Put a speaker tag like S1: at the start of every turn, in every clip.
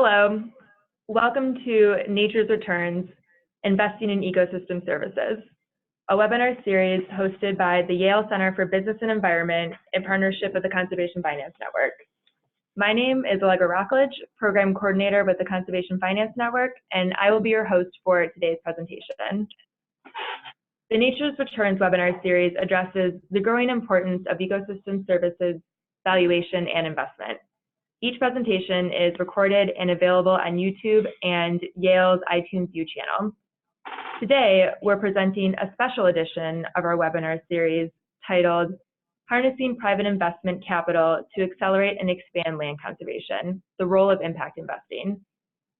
S1: Hello, welcome to Nature's Returns, Investing in Ecosystem Services, a webinar series hosted by the Yale Center for Business and Environment in partnership with the Conservation Finance Network. My name is Allegra Rockledge, Program Coordinator with the Conservation Finance Network, and I will be your host for today's presentation. The Nature's Returns webinar series addresses the growing importance of ecosystem services, valuation, and investment. Each presentation is recorded and available on YouTube and Yale's iTunes U channel. Today, we're presenting a special edition of our webinar series titled Harnessing Private Investment Capital to Accelerate and Expand Land Conservation, the Role of Impact Investing,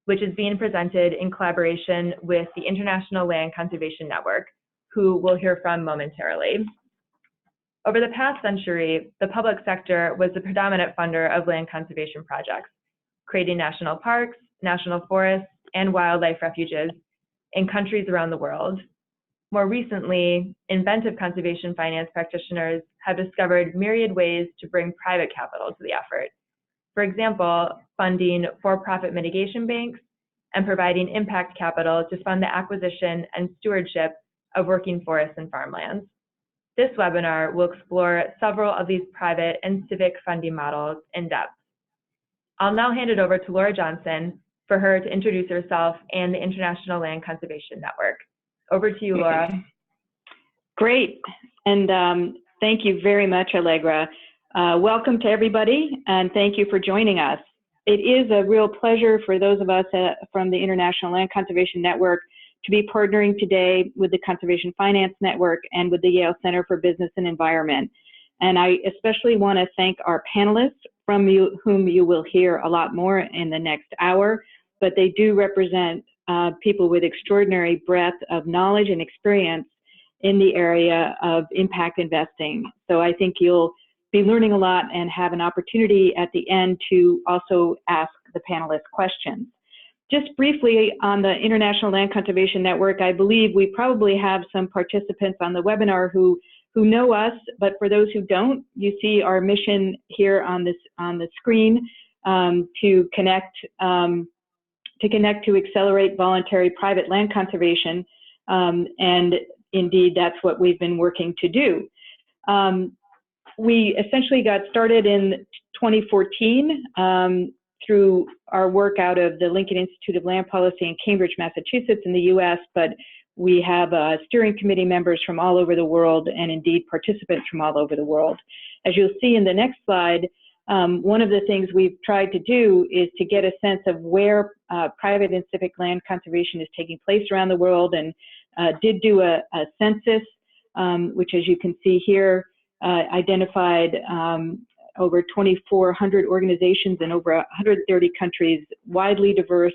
S1: which is being presented in collaboration with the International Land Conservation Network, who we'll hear from momentarily. Over the past century, the public sector was the predominant funder of land conservation projects, creating national parks, national forests, and wildlife refuges in countries around the world. More recently, inventive conservation finance practitioners have discovered myriad ways to bring private capital to the effort. For example, funding for-profit mitigation banks and providing impact capital to fund the acquisition and stewardship of working forests and farmlands. This webinar will explore several of these private and civic funding models in depth. I'll now hand it over to Laura Johnson for her to introduce herself and the International Land Conservation Network. Over to you, Laura.
S2: Great, and thank you very much, Allegra. Welcome to everybody, and thank you for joining us. It is a real pleasure for those of us from the International Land Conservation Network to be partnering today with the Conservation Finance Network and with the Yale Center for Business and Environment. And I especially want to thank our panelists, from whom you will hear a lot more in the next hour, but they do represent people with extraordinary breadth of knowledge and experience in the area of impact investing. So I think you'll be learning a lot and have an opportunity at the end to also ask the panelists questions. Just briefly on the International Land Conservation Network, I believe we probably have some participants on the webinar who know us, but for those who don't, you see our mission here on the screen to connect to accelerate voluntary private land conservation, and indeed that's what we've been working to do. We essentially got started in 2014 through our work out of the Lincoln Institute of Land Policy in Cambridge, Massachusetts in the US, but we have steering committee members from all over the world and indeed participants from all over the world. As you'll see in the next slide, one of the things we've tried to do is to get a sense of where private and civic land conservation is taking place around the world, and did do a census, which as you can see here, identified over 2,400 organizations in over 130 countries, widely diverse,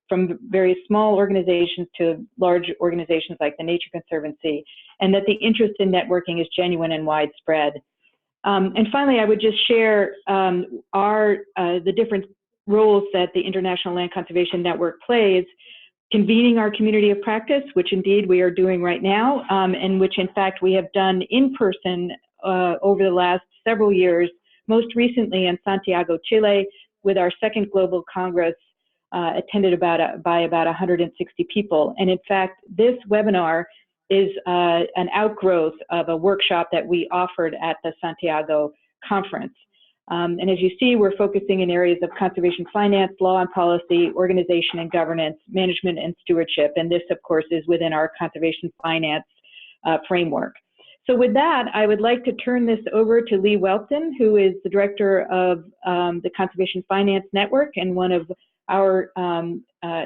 S2: from very small organizations to large organizations like the Nature Conservancy, and that the interest in networking is genuine and widespread. And finally, I would just share the different roles that the International Land Conservation Network plays, convening our community of practice, which indeed we are doing right now, and which in fact we have done in person over the last several years, most recently in Santiago, Chile, with our second Global Congress attended by about 160 people. And in fact, this webinar is an outgrowth of a workshop that we offered at the Santiago conference. And as you see, we're focusing in areas of conservation finance, law and policy, organization and governance, management and stewardship. And this, of course, is within our conservation finance framework. So with that, I would like to turn this over to Lee Weldon, who is the director of the Conservation Finance Network and one of our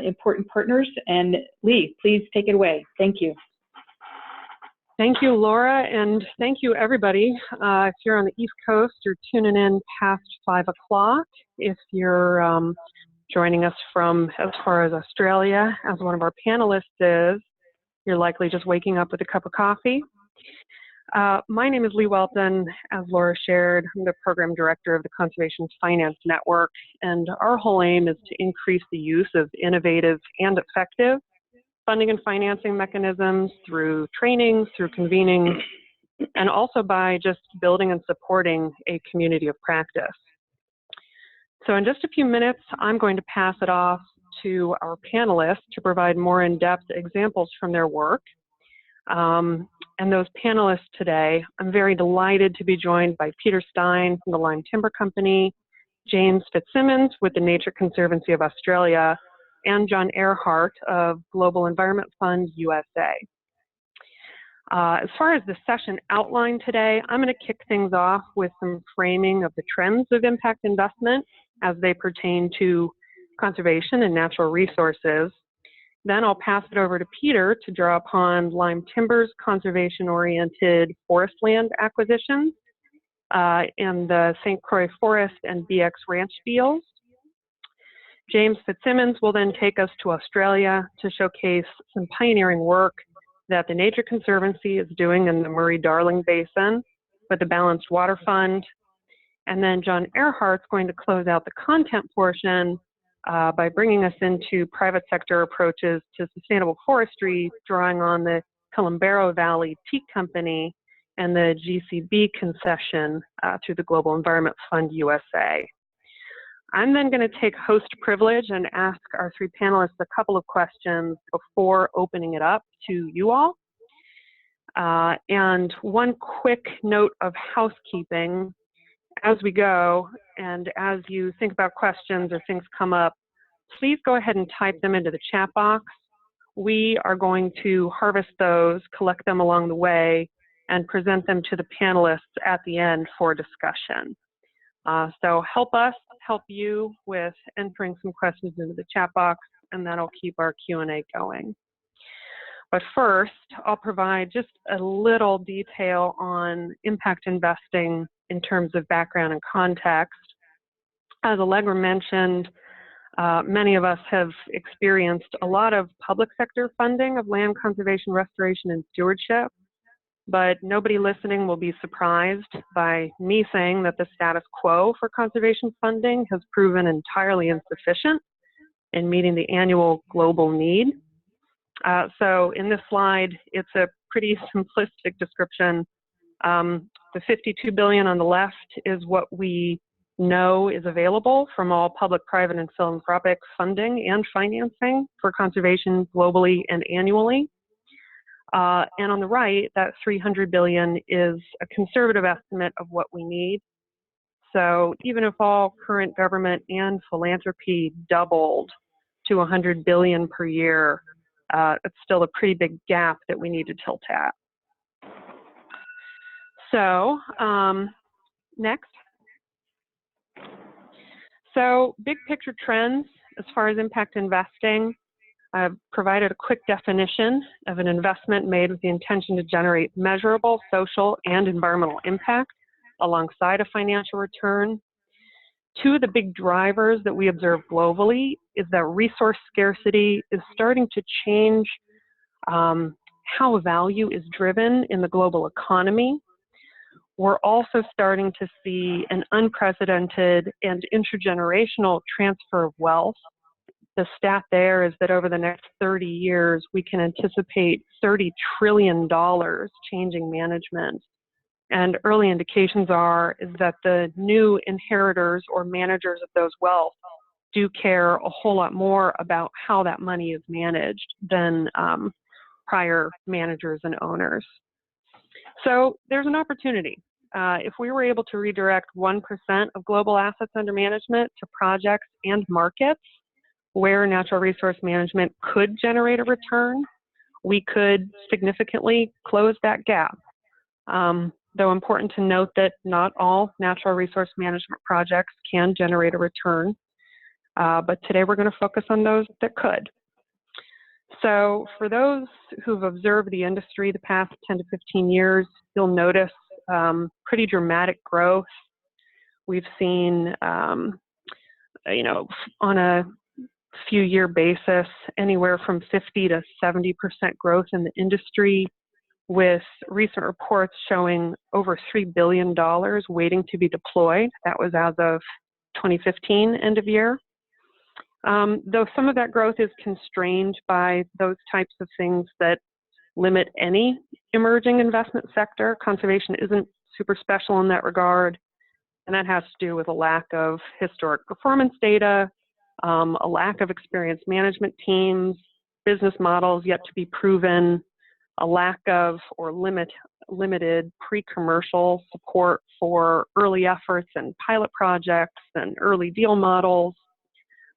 S2: important partners. And Lee, please take it away. Thank you.
S3: Thank you, Laura, and thank you, everybody. If you're on the East Coast, you're tuning in past 5 o'clock. If you're joining us from as far as Australia, as one of our panelists is, you're likely just waking up with a cup of coffee. My name is Lee Weldon. As Laura shared, I'm the program director of the Conservation Finance Network, and our whole aim is to increase the use of innovative and effective funding and financing mechanisms through training, through convening, and also by just building and supporting a community of practice. So in just a few minutes, I'm going to pass it off to our panelists to provide more in-depth examples from their work. And those panelists today, I'm very delighted to be joined by Peter Stein from the Lime Timber Company, James Fitzsimmons with the Nature Conservancy of Australia, and John Erhart of Global Environment Fund USA. As far as the session outline today, I'm going to kick things off with some framing of the trends of impact investment as they pertain to conservation and natural resources. Then I'll pass it over to Peter to draw upon Lime Timber's conservation-oriented forest land acquisitions and the St. Croix Forest and BX Ranch deals. James Fitzsimmons will then take us to Australia to showcase some pioneering work that the Nature Conservancy is doing in the Murray-Darling Basin with the Balanced Water Fund. And then John Erhart's going to close out the content portion by bringing us into private sector approaches to sustainable forestry, drawing on the Killin Barrow Valley Teak Company and the GCB concession through the Global Environment Fund USA. I'm then going to take host privilege and ask our three panelists a couple of questions before opening it up to you all. And one quick note of housekeeping as we go, and as you think about questions or things come up, please go ahead and type them into the chat box. We are going to harvest those, collect them along the way, and present them to the panelists at the end for discussion. So help us, help you with entering some questions into the chat box, and that'll keep our Q&A going. But first, I'll provide just a little detail on impact investing in terms of background and context. As Allegra mentioned, many of us have experienced a lot of public sector funding of land conservation, restoration, and stewardship, but nobody listening will be surprised by me saying that the status quo for conservation funding has proven entirely insufficient in meeting the annual global need. So in this slide, it's a pretty simplistic description. The $52 billion on the left is what we know is available from all public, private, and philanthropic funding and financing for conservation globally and annually. And on the right, that $300 billion is a conservative estimate of what we need. So even if all current government and philanthropy doubled to $100 billion per year, it's still a pretty big gap that we need to tilt at. So next. So big picture trends as far as impact investing. I've provided a quick definition of an investment made with the intention to generate measurable social and environmental impact alongside a financial return. Two of the big drivers that we observe globally is that resource scarcity is starting to change how value is driven in the global economy. We're also starting to see an unprecedented and intergenerational transfer of wealth. The stat there is that over the next 30 years, we can anticipate $30 trillion changing management. And early indications is that the new inheritors or managers of those wealth do care a whole lot more about how that money is managed than prior managers and owners. So there's an opportunity. If we were able to redirect 1% of global assets under management to projects and markets where natural resource management could generate a return, we could significantly close that gap. Though important to note that not all natural resource management projects can generate a return, but today we're going to focus on those that could. So for those who've observed the industry the past 10 to 15 years, you'll notice pretty dramatic growth. We've seen, on a few-year basis, anywhere from 50 to 70% growth in the industry, with recent reports showing over $3 billion waiting to be deployed. That was as of 2015, end of year. Though some of that growth is constrained by those types of things that limit any emerging investment sector. Conservation isn't super special in that regard. And that has to do with a lack of historic performance data, a lack of experienced management teams, business models yet to be proven, a lack of or limited pre-commercial support for early efforts and pilot projects and early deal models,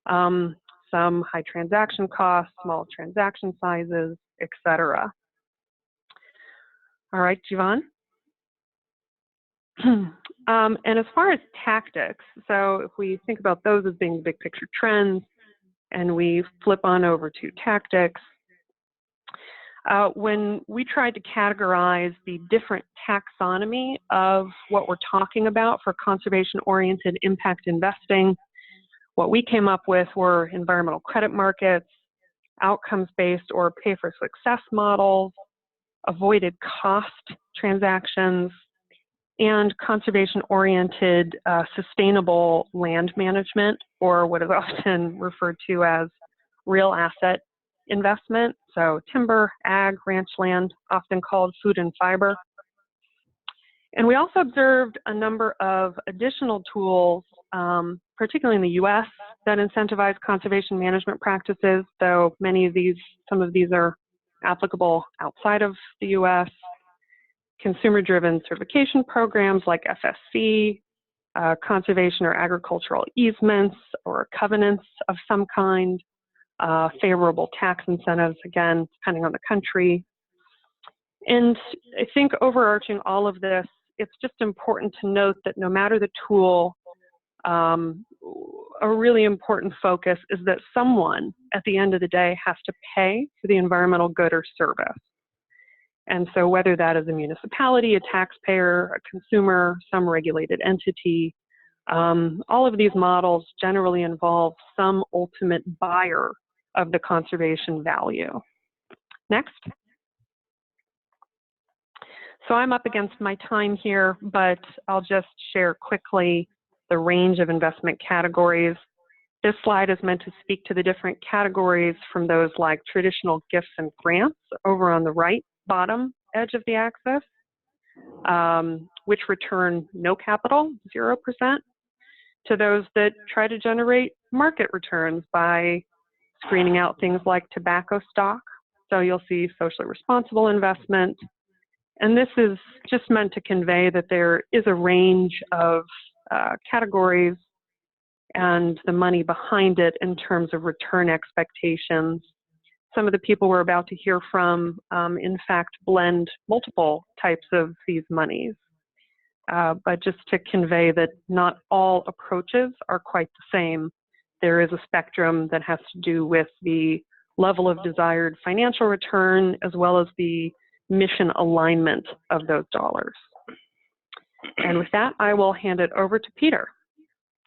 S3: some high transaction costs, small transaction sizes, etc. All right, Jivan. And as far as tactics, so if we think about those as being big picture trends, and we flip on over to tactics, when we tried to categorize the different taxonomy of what we're talking about for conservation-oriented impact investing, what we came up with were environmental credit markets, outcomes-based or pay-for-success models, avoided cost transactions, and conservation-oriented sustainable land management, or what is often referred to as real asset investment, so timber, ag, ranch land, often called food and fiber. And we also observed a number of additional tools, particularly in the US, that incentivize conservation management practices, though some of these are applicable outside of the US. Consumer-driven certification programs like FSC, conservation or agricultural easements or covenants of some kind, favorable tax incentives, again, depending on the country. And I think overarching all of this, it's just important to note that no matter the tool, a really important focus is that someone at the end of the day has to pay for the environmental good or service. And so whether that is a municipality, a taxpayer, a consumer, some regulated entity, all of these models generally involve some ultimate buyer of the conservation value. Next. So I'm up against my time here, but I'll just share quickly the range of investment categories. This slide is meant to speak to the different categories from those like traditional gifts and grants over on the right bottom edge of the axis, which return no capital, 0%, to those that try to generate market returns by screening out things like tobacco stock. So you'll see socially responsible investment. And this is just meant to convey that there is a range of categories and the money behind it in terms of return expectations. Some of the people we're about to hear from, in fact, blend multiple types of these monies. But just to convey that not all approaches are quite the same. There is a spectrum that has to do with the level of desired financial return as well as the mission alignment of those dollars. And with that, I will hand it over to Peter.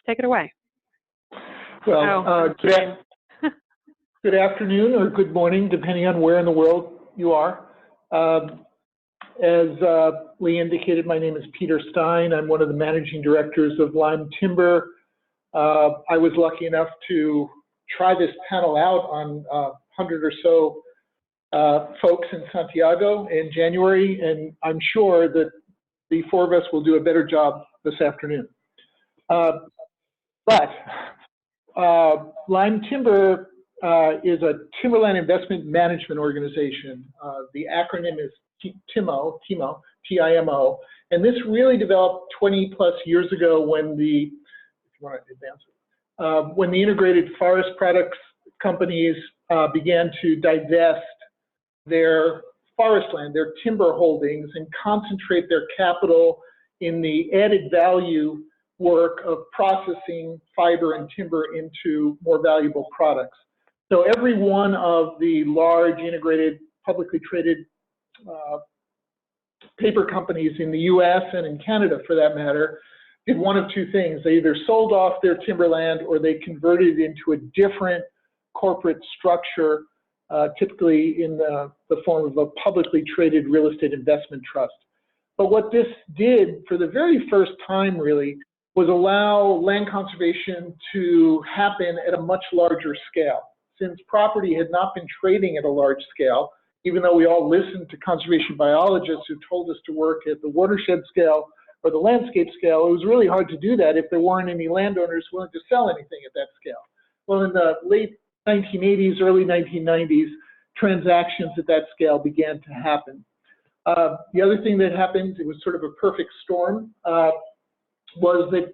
S3: Take it away.
S4: Well, good afternoon or good morning, depending on where in the world you are. As Lee indicated, my name is Peter Stein. I'm one of the managing directors of Lime Timber. I was lucky enough to try this panel out on 100 or so folks in Santiago in January, and I'm sure that the four of us will do a better job this afternoon. But Lime Timber is a timberland investment management organization. The acronym is TIMO, T-I-M-O, and this really developed 20 plus years ago when the, if you want to advance it, when the integrated forest products companies began to divest their forest land, their timber holdings, and concentrate their capital in the added value work of processing fiber and timber into more valuable products. So every one of the large integrated publicly traded paper companies in the US and in Canada, for that matter, did one of two things. They either sold off their timberland or they converted it into a different corporate structure, typically in the form of a publicly traded real estate investment trust. But what this did for the very first time really was allow land conservation to happen at a much larger scale. Since property had not been trading at a large scale, even though we all listened to conservation biologists who told us to work at the watershed scale, or the landscape scale, it was really hard to do that if there weren't any landowners willing to sell anything at that scale. Well, in the late 1980s, early 1990s, transactions at that scale began to happen. The other thing that happened, it was sort of a perfect storm, was that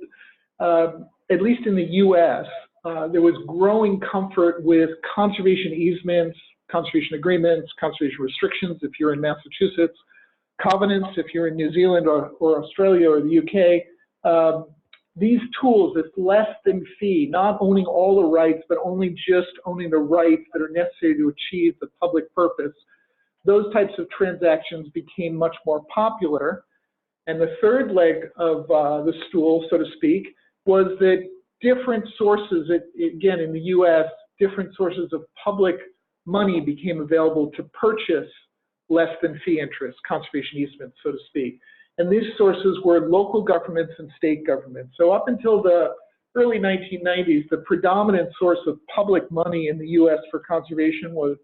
S4: at least in the US, there was growing comfort with conservation easements, conservation agreements, conservation restrictions if you're in Massachusetts, covenants if you're in New Zealand or Australia or the UK. These tools, this less than fee, not owning all the rights, but only just owning the rights that are necessary to achieve the public purpose, those types of transactions became much more popular. And the third leg of the stool, so to speak, was that different sources, again in the US, different sources of public money became available to purchase less than fee interest, conservation easements, so to speak. And these sources were local governments and state governments. So up until the early 1990s, the predominant source of public money in the US for conservation were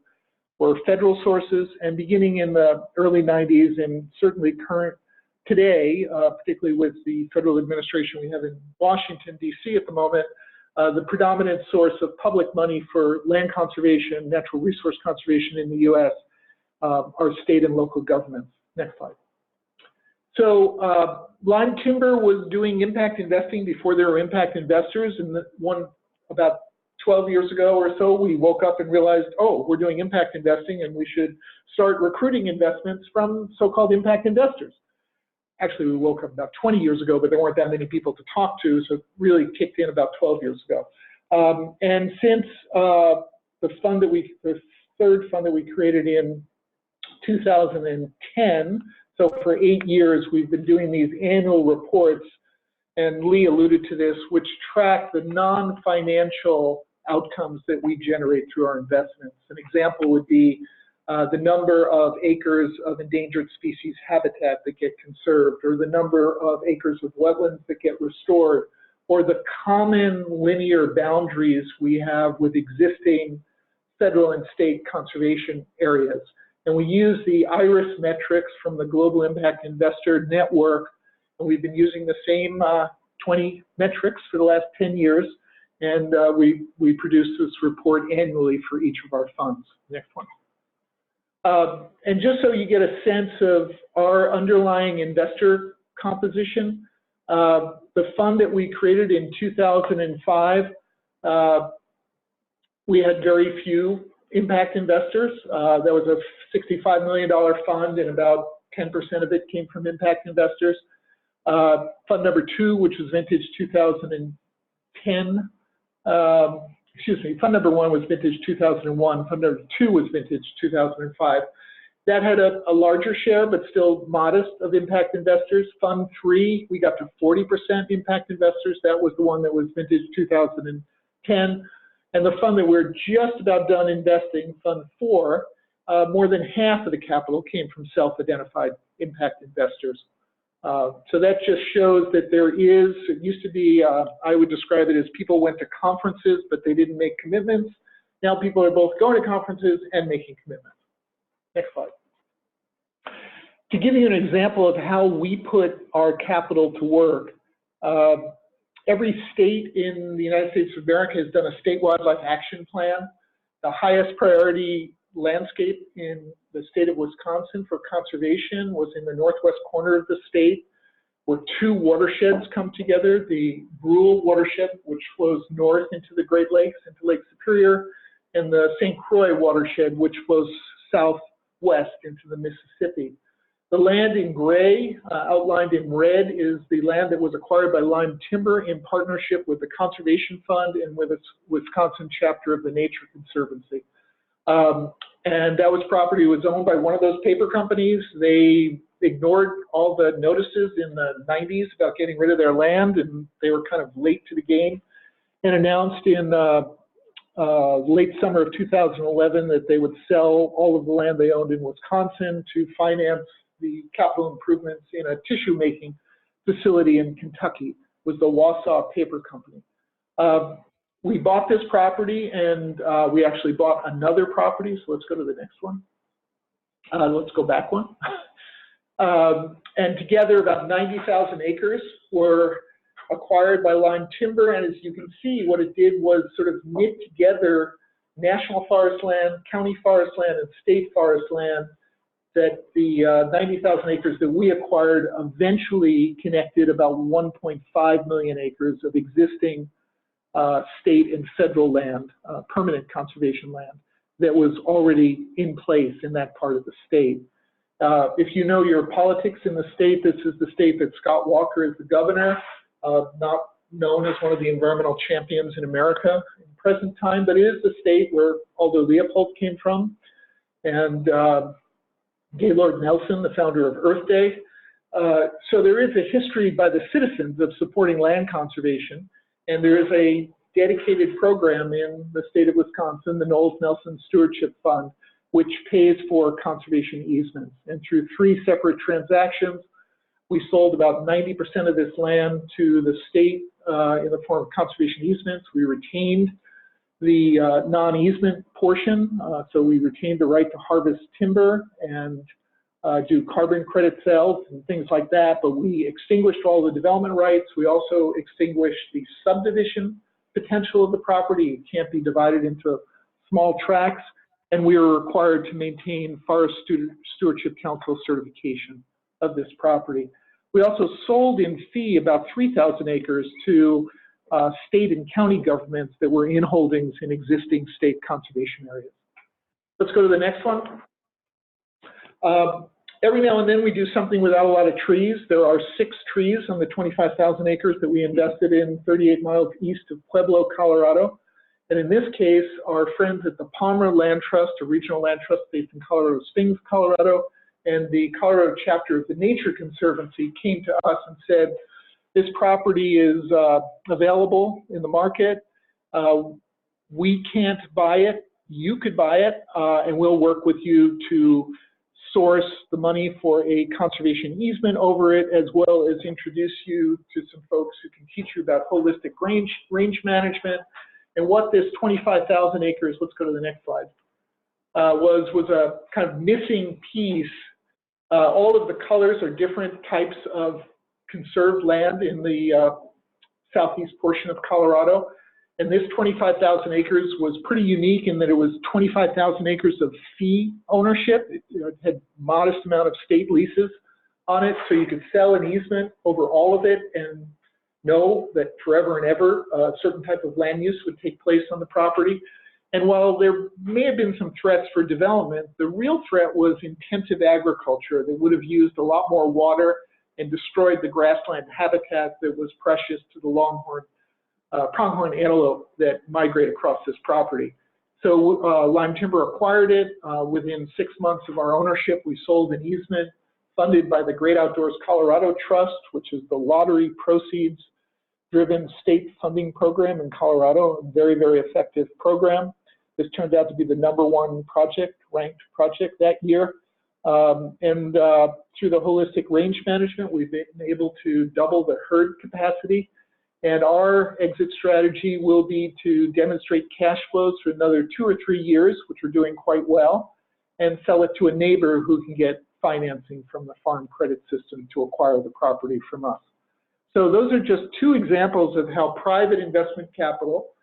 S4: federal sources, and beginning in the early 90s and certainly current today, particularly with the federal administration we have in Washington, DC at the moment, the predominant source of public money for land conservation, natural resource conservation in the US are state and local governments. Next slide. So lime timber was doing impact investing before there were impact investors, and about 12 years ago or so, we woke up and realized, oh, we're doing impact investing and we should start recruiting investments from so-called impact investors. Actually, we woke up about 20 years ago, but there weren't that many people to talk to, so it really kicked in about 12 years ago. And since the third fund that we created in 2010, so for 8 years, we've been doing these annual reports, and Lee alluded to this, which track the non-financial outcomes that we generate through our investments. An example would be the number of acres of endangered species habitat that get conserved, or the number of acres of wetlands that get restored, or the common linear boundaries we have with existing federal and state conservation areas. And we use the IRIS metrics from the Global Impact Investor Network, and we've been using the same 20 metrics for the last 10 years, and we produce this report annually for each of our funds. Next one. And just so you get a sense of our underlying investor composition, the fund that we created in 2005, we had very few impact investors. That was a $65 million fund, and about 10% of it came from impact investors. Fund number 2, which was vintage 2010, fund number 1 was vintage 2001, fund number 2 was vintage 2005. That had a larger share, but still modest, of impact investors. Fund 3, we got to 40% impact investors. That was the one that was vintage 2010. And the fund that we're just about done investing, Fund 4, more than half of the capital came from self-identified impact investors. So that just shows that there is, it used to be, I would describe it as people went to conferences, but they didn't make commitments. Now people are both going to conferences and making commitments. Next slide. To give you an example of how we put our capital to work, every state in the United States of America has done a state wildlife action plan. The highest priority landscape in the state of Wisconsin for conservation was in the northwest corner of the state, where 2 watersheds come together, the Brule watershed, which flows north into the Great Lakes, into Lake Superior, and the St. Croix watershed, which flows southwest into the Mississippi. The land in gray, outlined in red, is the land that was acquired by Lime Timber in partnership with the Conservation Fund and with its Wisconsin chapter of the Nature Conservancy. And that property was owned by one of those paper companies. They ignored all the notices in the 90s about getting rid of their land, and they were kind of late to the game, and announced in late summer of 2011 that they would sell all of the land they owned in Wisconsin to finance the capital improvements in a tissue making facility in Kentucky. Was the Wausau Paper Company. We bought this property, and we actually bought another property. So let's go to the next one. Let's go back one. And together about 90,000 acres were acquired by Lime Timber. And as you can see, what it did was sort of knit together national forest land, county forest land, and state forest land, that the 90,000 acres that we acquired eventually connected about 1.5 million acres of existing state and federal land, permanent conservation land, that was already in place in that part of the state. If you know your politics in the state, this is the state that Scott Walker is the governor, not known as one of the environmental champions in America in present time, but it is the state where Aldo Leopold came from, and Gaylord Nelson, the founder of Earth Day. So there is a history by the citizens of supporting land conservation, and there is a dedicated program in the state of Wisconsin, the Knowles Nelson Stewardship Fund, which pays for conservation easements. And through 3 separate transactions, we sold about 90% of this land to the state in the form of conservation easements. We retained the non-easement portion, so we retained the right to harvest timber and do carbon credit sales and things like that, but we extinguished all the development rights. We also extinguished the subdivision potential of the property. It can't be divided into small tracts, and we were required to maintain Forest Stewardship Council certification of this property. We also sold in fee about 3,000 acres to state and county governments that were in holdings in existing state conservation areas. Let's go to the next one. Every now and then we do something without a lot of trees. There are 6 trees on the 25,000 acres that we invested in 38 miles east of Pueblo, Colorado. And in this case, our friends at the Palmer Land Trust, a regional land trust based in Colorado Springs, Colorado, and the Colorado chapter of the Nature Conservancy came to us and said, this property is available in the market. We can't buy it. You could buy it, and we'll work with you to source the money for a conservation easement over it, as well as introduce you to some folks who can teach you about holistic range management. And what this 25,000 acres, let's go to the next slide, was a kind of missing piece. All of the colors are different types of conserved land in the southeast portion of Colorado. And this 25,000 acres was pretty unique in that it was 25,000 acres of fee ownership. It had modest amount of state leases on it, so you could sell an easement over all of it and know that forever and ever a certain type of land use would take place on the property. And while there may have been some threats for development, the real threat was intensive agriculture that would have used a lot more water and destroyed the grassland habitat that was precious to the pronghorn antelope that migrate across this property. So Lime Timber acquired it. Within 6 months of our ownership, we sold an easement funded by the Great Outdoors Colorado Trust, which is the lottery proceeds-driven state funding program in Colorado, a very, very effective program. This turned out to be the #1 project, ranked project that year. Through the holistic range management, we've been able to double the herd capacity. And our exit strategy will be to demonstrate cash flows for another 2 or 3 years, which we're doing quite well, and sell it to a neighbor who can get financing from the farm credit system to acquire the property from us. So those are just 2 examples of how private investment capital,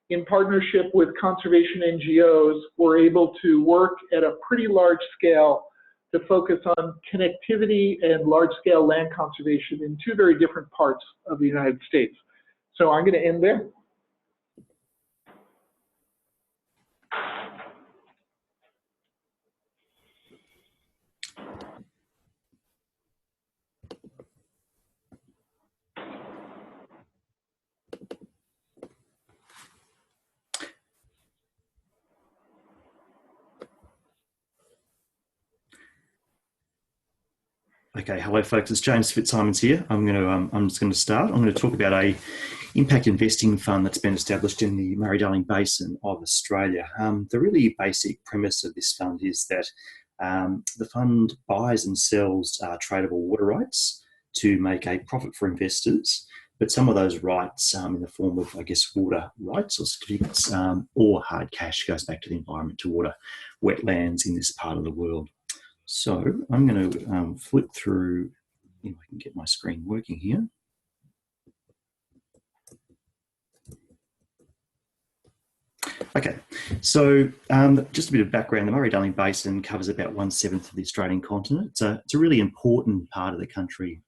S4: in partnership with conservation NGOs, were able to work at a pretty large scale to focus on connectivity and large-scale land conservation in 2 very different parts of the United States. So I'm going to end there.
S5: Okay, hello folks, it's James Fitzsimons here. I'm just going to start. I'm going to talk about a impact investing fund that's been established in the Murray-Darling Basin of Australia. The really basic premise of this fund is that the fund buys and sells tradable water rights to make a profit for investors, but some of those rights in the form of, I guess, water rights or certificates or hard cash goes back to the environment to water wetlands in this part of the world. So I'm going to flip through, if I can get my screen working here. Okay, so just a bit of background. The Murray-Darling Basin covers about 1/7 of the Australian continent. So it's a really important part of the country,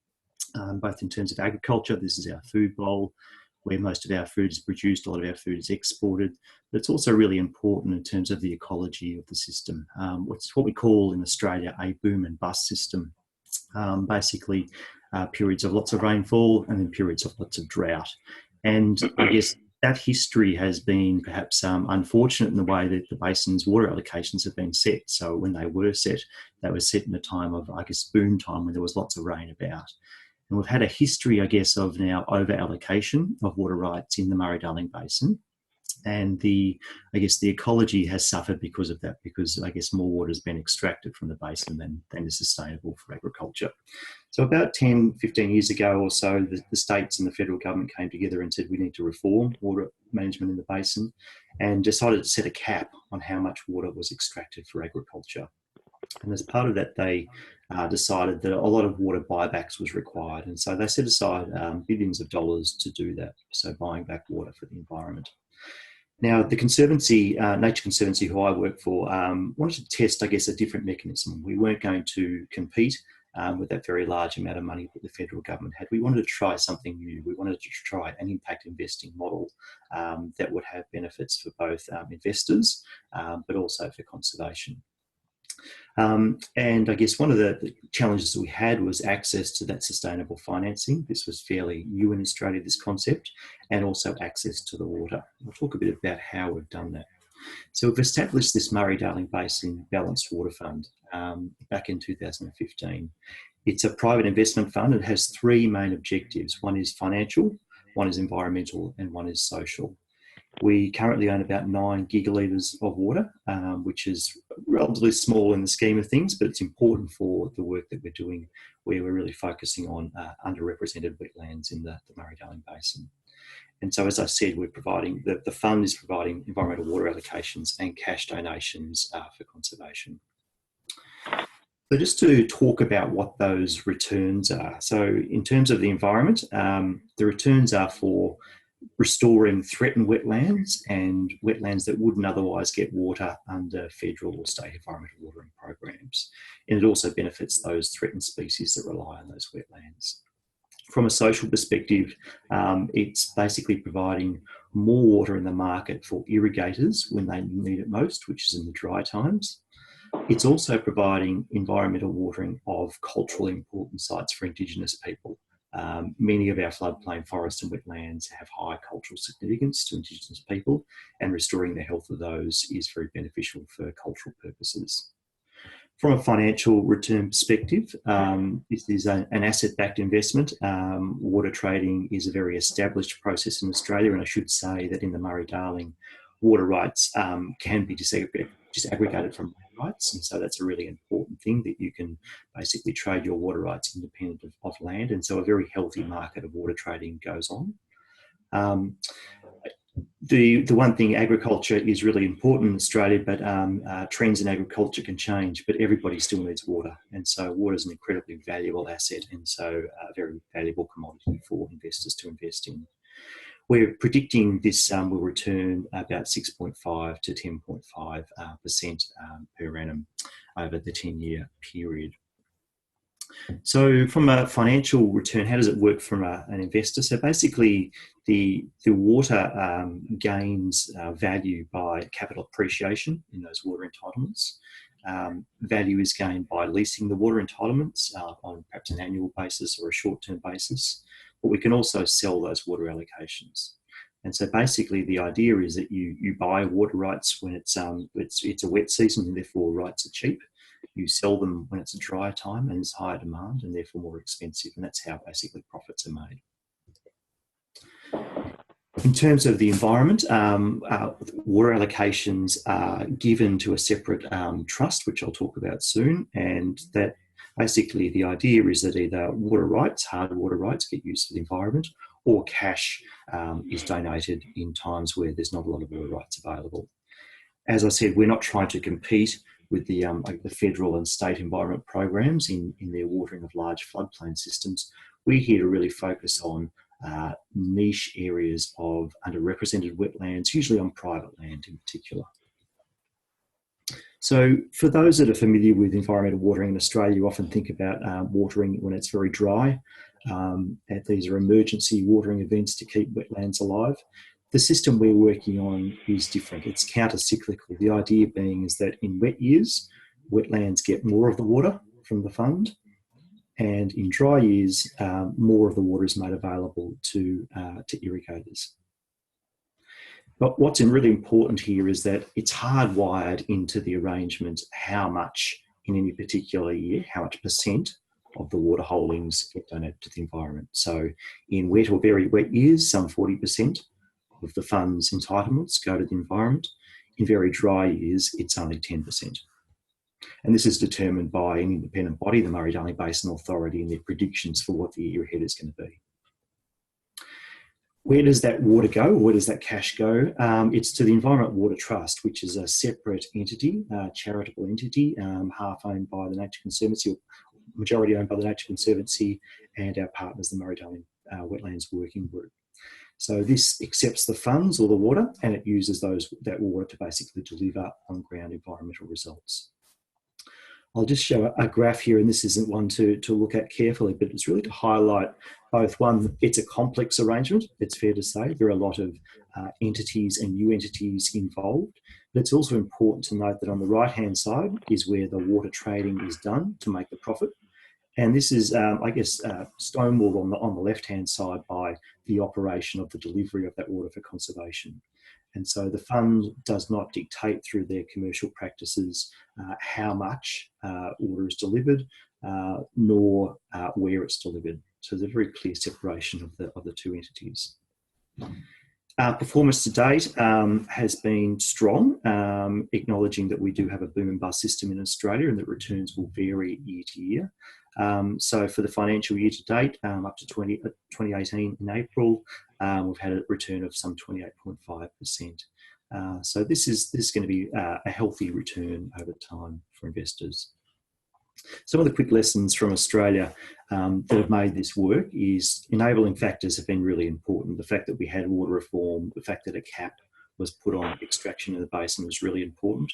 S5: both in terms of agriculture. This is our food bowl, where most of our food is produced, a lot of our food is exported, but it's also really important in terms of the ecology of the system. What's what we call in Australia a boom and bust system. Basically, periods of lots of rainfall and then periods of lots of drought. And I guess that history has been perhaps unfortunate in the way that the basin's water allocations have been set. So when they were set in a time of, I guess, boom time when there was lots of rain about. And we've had a history, I guess, of now over-allocation of water rights in the Murray-Darling Basin. And the ecology has suffered because of that, because I guess more water has been extracted from the basin than is sustainable for agriculture. So about 10, 15 years ago or so, the states and the federal government came together and said we need to reform water management in the basin and decided to set a cap on how much water was extracted for agriculture. And as part of that, they decided that a lot of water buybacks was required. And so they set aside billions of dollars to do that, so buying back water for the environment. Now, the Conservancy, Nature Conservancy, who I work for, wanted to test, I guess, a different mechanism. We weren't going to compete with that very large amount of money that the federal government had. We wanted to try something new. We wanted to try an impact investing model that would have benefits for both investors, but also for conservation. And I guess one of the challenges that we had was access to that sustainable financing. This was fairly new in Australia, this concept, and also access to the water. I'll talk a bit about how we've done that. So we've established this Murray-Darling Basin Balanced Water Fund back in 2015. It's a private investment fund. It has three main objectives. One is financial, one is environmental, and one is social. We currently own about 9 gigalitres of water, which is relatively small in the scheme of things, but it's important for the work that we're doing, where we're really focusing on underrepresented wetlands in the Murray-Darling Basin. And so, as I said, we're providing, the fund is providing environmental water allocations and cash donations for conservation. So just to talk about what those returns are. So in terms of the environment, the returns are for restoring threatened wetlands and wetlands that wouldn't otherwise get water under federal or state environmental watering programs. And it also benefits those threatened species that rely on those wetlands. From a social perspective, it's basically providing more water in the market for irrigators when they need it most, which is in the dry times. It's also providing environmental watering of culturally important sites for Indigenous people. Many of our floodplain forests and wetlands have high cultural significance to Indigenous people, and restoring the health of those is very beneficial for cultural purposes. From a financial return perspective, this is an asset-backed investment. Water trading is a very established process in Australia, and I should say that in the Murray-Darling, water rights can be disaggregated from land rights, and so that's a really important thing, that you can basically trade your water rights independent of land, and so a very healthy market of water trading goes on. The one thing, agriculture is really important in Australia, but trends in agriculture can change, but everybody still needs water, and so water is an incredibly valuable asset, and so a very valuable commodity for investors to invest in. We're predicting this will return about 6.5 to 10.5% per annum over the 10-year period. So from a financial return, how does it work from an investor? So basically the water gains value by capital appreciation in those water entitlements. Value is gained by leasing the water entitlements on perhaps an annual basis or a short-term basis. But we can also sell those water allocations. And so basically the idea is that you buy water rights when it's a wet season, and therefore rights are cheap. You sell them when it's a drier time and it's higher demand and therefore more expensive. And that's how basically profits are made. In terms of the environment, water allocations are given to a separate trust, which I'll talk about soon. And that basically the idea is that either water rights, hard water rights, get used for the environment, or cash is donated in times where there's not a lot of water rights available. As I said, we're not trying to compete with the federal and state environment programs in their watering of large floodplain systems. We're here to really focus on niche areas of underrepresented wetlands, usually on private land in particular. So for those that are familiar with environmental watering in Australia, you often think about watering when it's very dry. These are emergency watering events to keep wetlands alive. The system we're working on is different. It's counter-cyclical. The idea being is that in wet years, wetlands get more of the water from the fund, and in dry years, more of the water is made available to irrigators. But what's really important here is that it's hardwired into the arrangement how much in any particular year, how much percent of the water holdings get donated to the environment. So in wet or very wet years, some 40% of the fund's entitlements go to the environment. In very dry years, it's only 10%. And this is determined by an independent body, the Murray-Darling Basin Authority, and their predictions for what the year ahead is going to be. Where does that water go? Where does that cash go? It's to the Environment Water Trust, which is a separate entity, charitable entity, half owned by the Nature Conservancy, or majority owned by the Nature Conservancy, and our partners, the Murray-Darling Wetlands Working Group. So this accepts the funds or the water, and it uses that water to basically deliver on-ground environmental results. I'll just show a graph here, and this isn't one to look at carefully, but it's really to highlight both. One, it's a complex arrangement, it's fair to say. There are a lot of entities and new entities involved, but it's also important to note that on the right-hand side is where the water trading is done to make the profit. And this is, I guess, stonewalled on the left-hand side by the operation of the delivery of that water for conservation. And so the fund does not dictate through their commercial practices how much water is delivered, nor where it's delivered. So there's a very clear separation of the two entities. Performance to date has been strong, acknowledging that we do have a boom and bust system in Australia and that returns will vary year to year. So for the financial year to date, up to 2018 in April, we've had a return of some 28.5%. So this is going to be a healthy return over time for investors. Some of the quick lessons from Australia that have made this work is enabling factors have been really important. The fact that we had water reform, the fact that a cap was put on extraction in the basin was really important.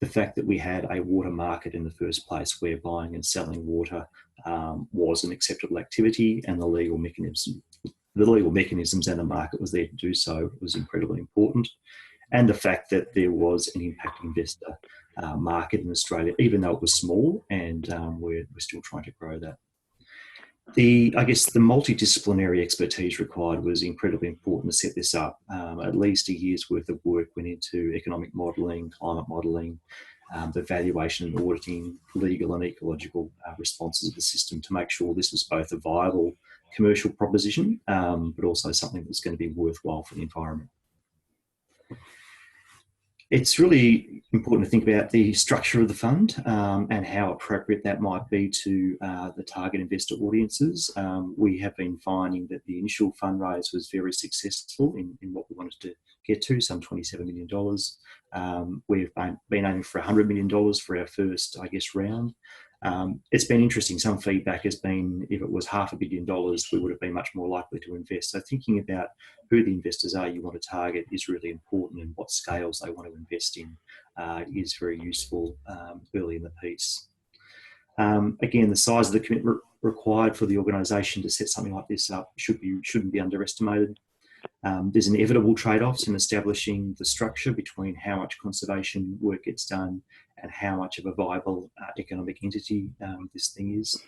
S5: The fact that we had a water market in the first place where buying and selling water was an acceptable activity, and the legal mechanisms and the market was there to do so was incredibly important. And the fact that there was an impact investor market in Australia, even though it was small, and we're still trying to grow that. I guess the multidisciplinary expertise required was incredibly important to set this up. At least a year's worth of work went into economic modelling, climate modelling, the valuation and auditing, legal and ecological responses of the system to make sure this was both a viable commercial proposition, but also something that was going to be worthwhile for the environment. It's really important to think about the structure of the fund and how appropriate that might be to the target investor audiences. We have been finding that the initial fundraise was very successful in what we wanted to get to, some $27 million. We've been aiming for $100 million for our first, I guess, round. It's been interesting. Some feedback has been if it was $500 million, we would have been much more likely to invest. So thinking about who the investors are you want to target is really important, and what scales they want to invest in is very useful early in the piece. Again, the size of the commitment required for the organisation to set something like this up shouldn't be underestimated. There's inevitable trade-offs in establishing the structure between how much conservation work gets done and how much of a viable economic entity this thing is.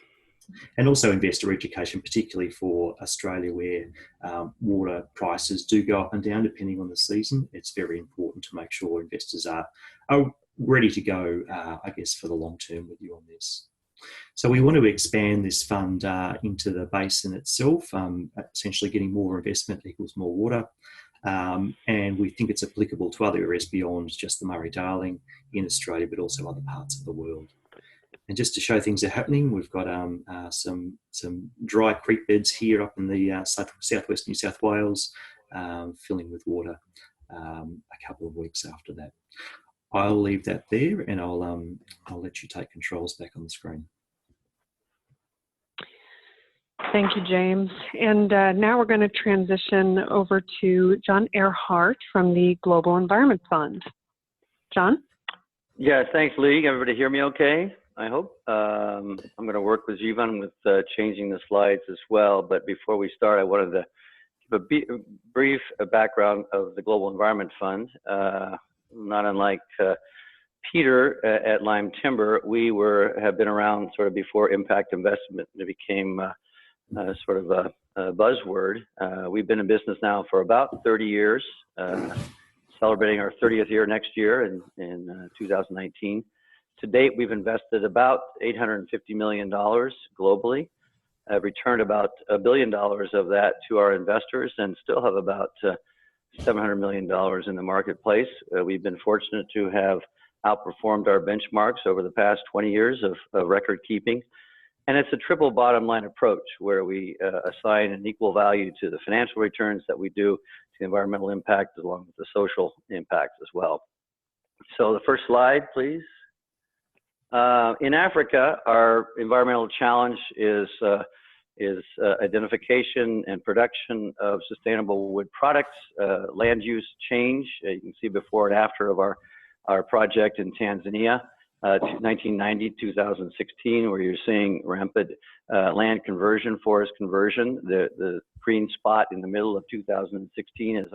S5: And also investor education, particularly for Australia, where water prices do go up and down depending on the season. It's very important to make sure investors are ready to go, I guess, for the long term with you on this. So we want to expand this fund into the basin itself, essentially getting more investment equals more water. And we think it's applicable to other areas beyond just the Murray-Darling in Australia, but also other parts of the world. And just to show things are happening, we've got some dry creek beds here up in the southwest New South Wales, filling with water a couple of weeks after that. I'll leave that there, and I'll let you take controls back on the screen.
S3: Thank you, James. And now we're going to transition over to John Erhart from the Global Environment Fund. John?
S6: Yeah, thanks, Lee. Everybody hear me okay, I hope? I'm going to work with Jivan with changing the slides as well. But before we start, I wanted to give a brief background of the Global Environment Fund. Not unlike Peter at Lime Timber, we have been around sort of before impact investment became sort of a buzzword. We've been in business now for about 30 years, celebrating our 30th year next year in 2019. To date, we've invested about $850 million globally, returned about $1 billion of that to our investors, and still have about $700 million in the marketplace. We've been fortunate to have outperformed our benchmarks over the past 20 years of record keeping. And it's a triple bottom line approach where we assign an equal value to the financial returns that we do, to the environmental impact, along with the social impact as well. So the first slide, please. In Africa, our environmental challenge is identification and production of sustainable wood products, land use change. You can see before and after of our project in Tanzania. 1990, 2016, where you're seeing rampant land conversion, forest conversion. The green spot in the middle of 2016 is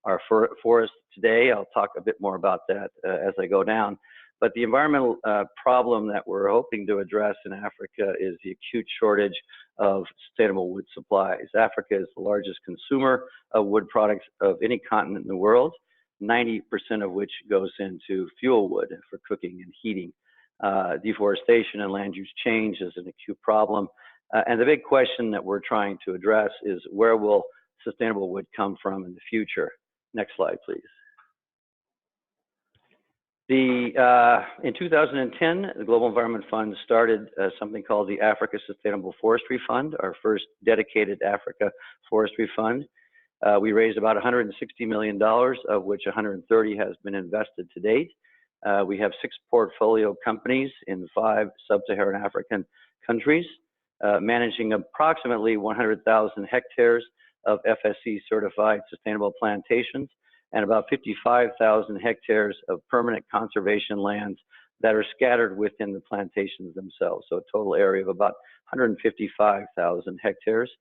S6: our forest today. I'll talk a bit more about that as I go down. But the environmental problem that we're hoping to address in Africa is the acute shortage of sustainable wood supplies. Africa is the largest consumer of wood products of any continent in the world, 90% of which goes into fuel wood for cooking and heating. Deforestation and land use change is an acute problem. And the big question that we're trying to address is, where will sustainable wood come from in the future? Next slide, please. In 2010, the Global Environment Fund started something called the Africa Sustainable Forestry Fund, our first dedicated Africa forestry fund. We raised about $160 million, of which 130 has been invested to date. We have 6 portfolio companies in 5 sub-Saharan African countries, managing approximately 100,000 hectares of FSC certified sustainable plantations and about 55,000 hectares of permanent conservation lands that are scattered within the plantations themselves. So a total area of about 155,000 hectares.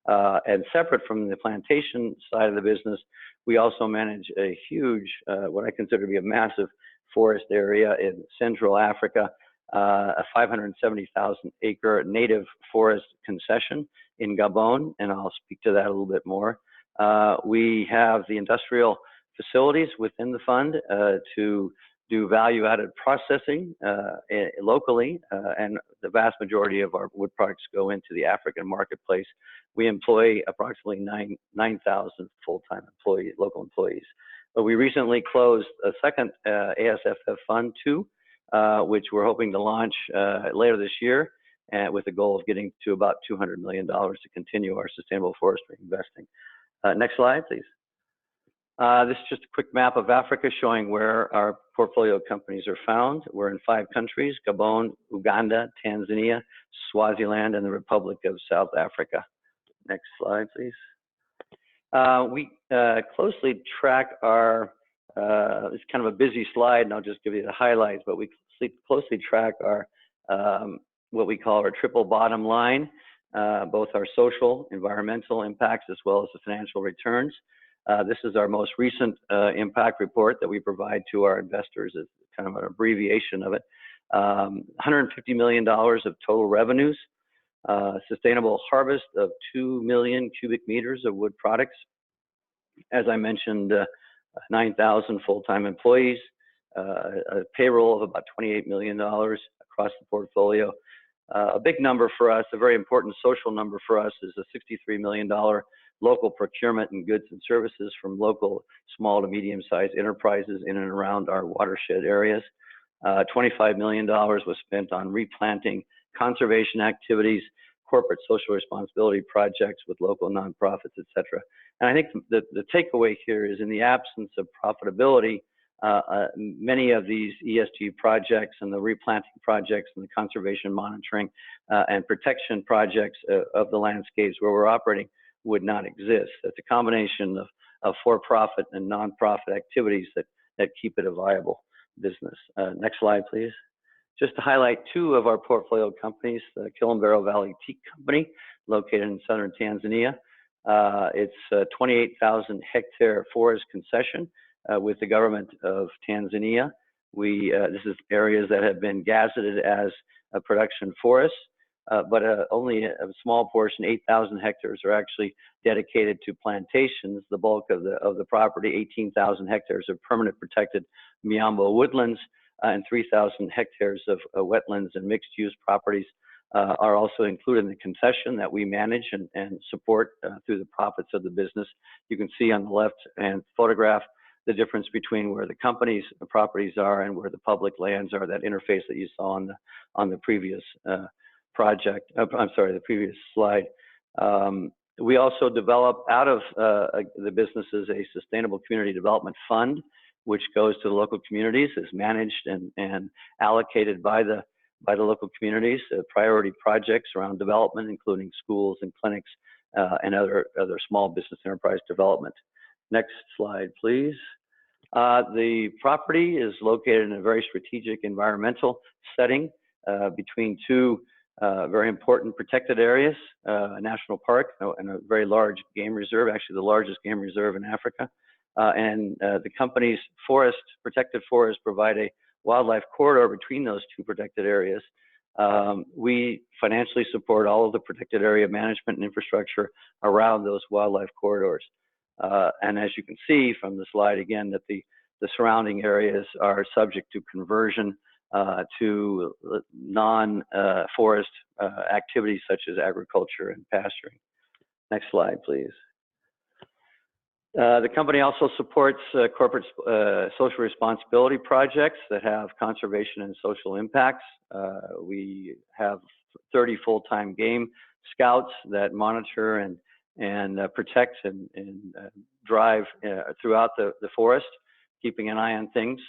S6: And separate from the plantation side of the business, we also manage a huge, what I consider to be a massive forest area in Central Africa, a 570,000 acre native forest concession in Gabon, and I'll speak to that a little bit more. We have the industrial facilities within the fund to do value-added processing locally, and the vast majority of our wood products go into the African marketplace. We employ approximately 9,000 full-time local employees. But we recently closed a second ASFF Fund 2, which we're hoping to launch later this year, with the goal of getting to about $200 million to continue our sustainable forestry investing. Next slide, please. This is just a quick map of Africa showing where our portfolio companies are found. We're in 5 countries: Gabon, Uganda, Tanzania, Swaziland, and the Republic of South Africa. Next slide, please. We closely track our, it's kind of a busy slide, and I'll just give you the highlights, but we closely track our, what we call our triple bottom line, both our social, environmental impacts, as well as the financial returns. This is our most recent impact report that we provide to our investors. It's kind of an abbreviation of it. $150 million of total revenues, sustainable harvest of 2 million cubic meters of wood products. As I mentioned, 9,000 full-time employees, a payroll of about $28 million across the portfolio. A big number for us, a very important social number for us, is a $63 million local procurement and goods and services from local small to medium-sized enterprises in and around our watershed areas. $25 million was spent on replanting, conservation activities, corporate social responsibility projects with local nonprofits, et cetera. And I think the takeaway here is, in the absence of profitability, Many of these ESG projects and the replanting projects and the conservation monitoring and protection projects of the landscapes where we're operating would not exist. It's a combination of for-profit and non-profit activities that keep it a viable business. Next slide, please. Just to highlight two of our portfolio companies, the Killin Barrow Valley Teak Company, located in southern Tanzania. It's a 28,000 hectare forest concession with the government of Tanzania. This is areas that have been gazetted as a production forest, but only a small portion, 8,000 hectares, are actually dedicated to plantations. The bulk of the property, 18,000 hectares of permanent protected Miambo woodlands, and 3,000 hectares of wetlands and mixed-use properties are also included in the concession that we manage and support through the profits of the business. You can see on the left-hand photograph the difference between where the company's properties are and where the public lands are, that interface that you saw on the previous project. I'm sorry, the previous slide. We also develop out of the businesses a sustainable community development fund, which goes to the local communities, is managed and allocated by the local communities, priority projects around development, including schools and clinics and other small business enterprise development. Next slide, please. The property is located in a very strategic environmental setting between two very important protected areas, a national park and a very large game reserve, actually the largest game reserve in Africa. The company's protected forests provide a wildlife corridor between those two protected areas. We financially support all of the protected area management and infrastructure around those wildlife corridors. And as you can see from the slide again, that the surrounding areas are subject to conversion to non-forest activities such as agriculture and pasturing. Next slide, please. The company also supports corporate social responsibility projects that have conservation and social impacts. We have 30 full-time game scouts that monitor and protect and drive throughout the forest, keeping an eye on things.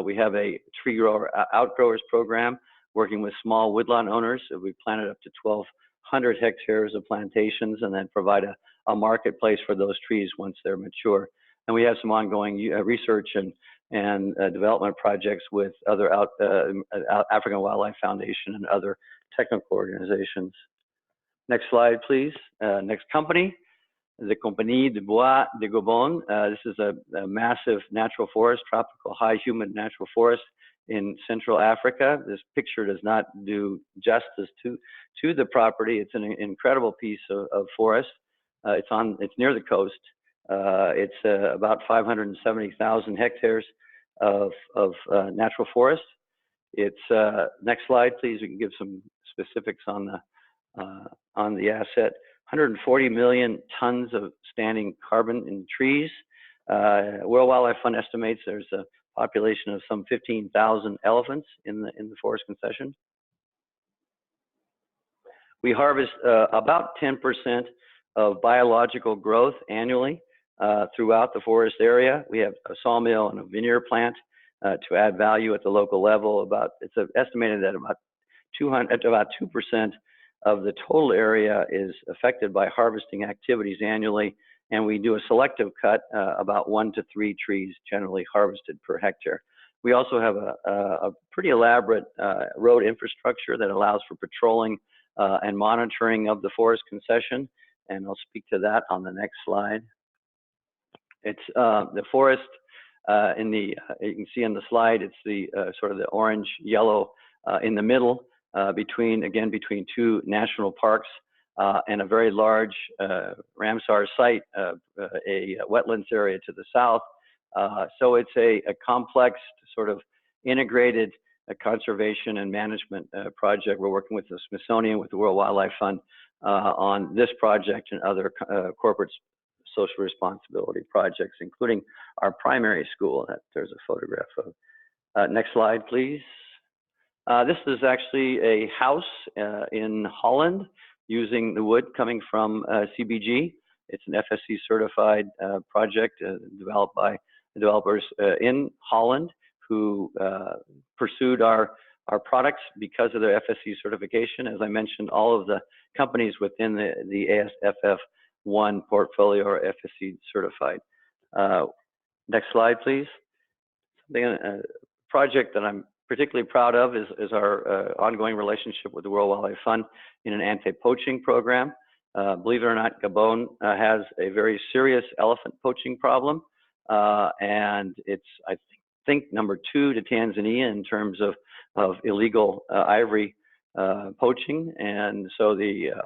S6: We have a tree grower outgrowers program working with small woodland owners. We planted up to 1,200 hectares of plantations and then provide a marketplace for those trees once they're mature. And we have some ongoing research and development projects with other African Wildlife Foundation and other technical organizations. Next slide, please. Next company, the Compagnie de Bois de Gabon. This is a massive natural forest, tropical high humid natural forest in Central Africa. This picture does not do justice to the property. It's an incredible piece of forest. It's near the coast. It's about 570,000 hectares of natural forest. It's next slide, please. We can give some specifics on the asset. 140 million tons of standing carbon in trees. World Wildlife Fund estimates there's a population of some 15,000 elephants in the forest concession. We harvest about 10% of biological growth annually throughout the forest area. We have a sawmill and a veneer plant to add value at the local level. It's estimated that about 2% of the total area is affected by harvesting activities annually, and we do a selective cut, about 1 to 3 trees generally harvested per hectare. We also have a pretty elaborate road infrastructure that allows for patrolling and monitoring of the forest concession, and I'll speak to that on the next slide. It's the forest you can see on the slide, it's the sort of the orange yellow in the middle between two national parks and a very large Ramsar site, a wetlands area to the south. So it's a complex sort of integrated conservation and management project. We're working with the Smithsonian, with the World Wildlife Fund on this project and other corporate social responsibility projects, including our primary school that there's a photograph of. Next slide, please. This is actually a house in Holland using the wood coming from CBG. It's an FSC certified project developed by developers in Holland who pursued our products because of their FSC certification. As I mentioned, all of the companies within the ASFF1 portfolio are FSC certified. Next slide, please. A project that I'm particularly proud of is our ongoing relationship with the World Wildlife Fund in an anti-poaching program. Believe it or not, Gabon has a very serious elephant poaching problem, and it's, I think, number 2 to Tanzania in terms of illegal ivory poaching. And so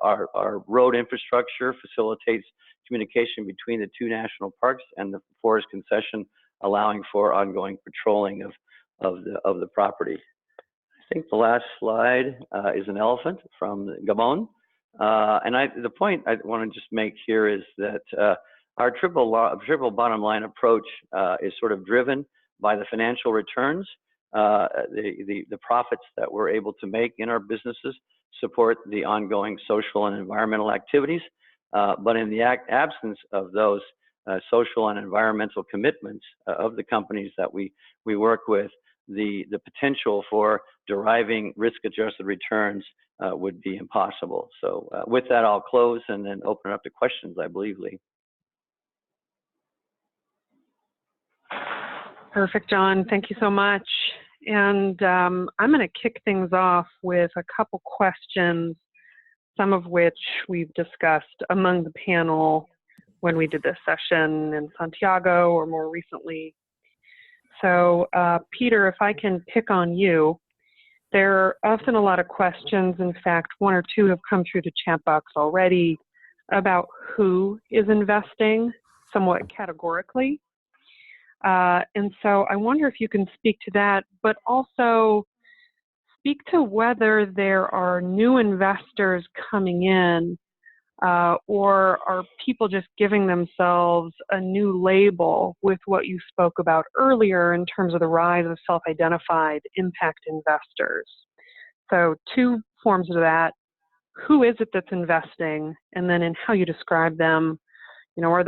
S6: our road infrastructure facilitates communication between the 2 national parks and the forest concession, allowing for ongoing patrolling of the property. I think the last slide is an elephant from Gabon. And the point I want to just make here is that our triple bottom line approach is sort of driven by the financial returns. The profits that we're able to make in our businesses support the ongoing social and environmental activities. But in the absence of those social and environmental commitments of the companies that we work with, the potential for deriving risk-adjusted returns would be impossible. So with that, I'll close and then open it up to questions, I believe, Lee.
S3: Perfect, John. Thank you so much. And I'm going to kick things off with a couple questions, some of which we've discussed among the panel when we did this session in Santiago or more recently. So Peter, if I can pick on you, there are often a lot of questions. In fact, 1 or 2 have come through the chat box already about who is investing somewhat categorically. And so I wonder if you can speak to that, but also speak to whether there are new investors coming in, or are people just giving themselves a new label with what you spoke about earlier in terms of the rise of self-identified impact investors. So 2 forms of that. Who is it that's investing? And then in how you describe them, you know, are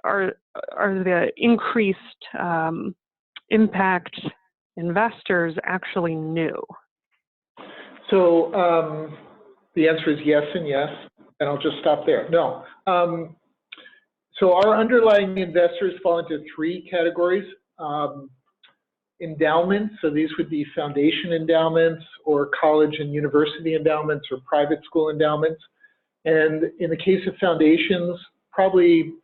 S3: the increased impact investors actually new?
S4: So the answer is yes and yes, and I'll just stop there. No. So our underlying investors fall into 3 categories. Endowments, so these would be foundation endowments or college and university endowments or private school endowments. And in the case of foundations, probably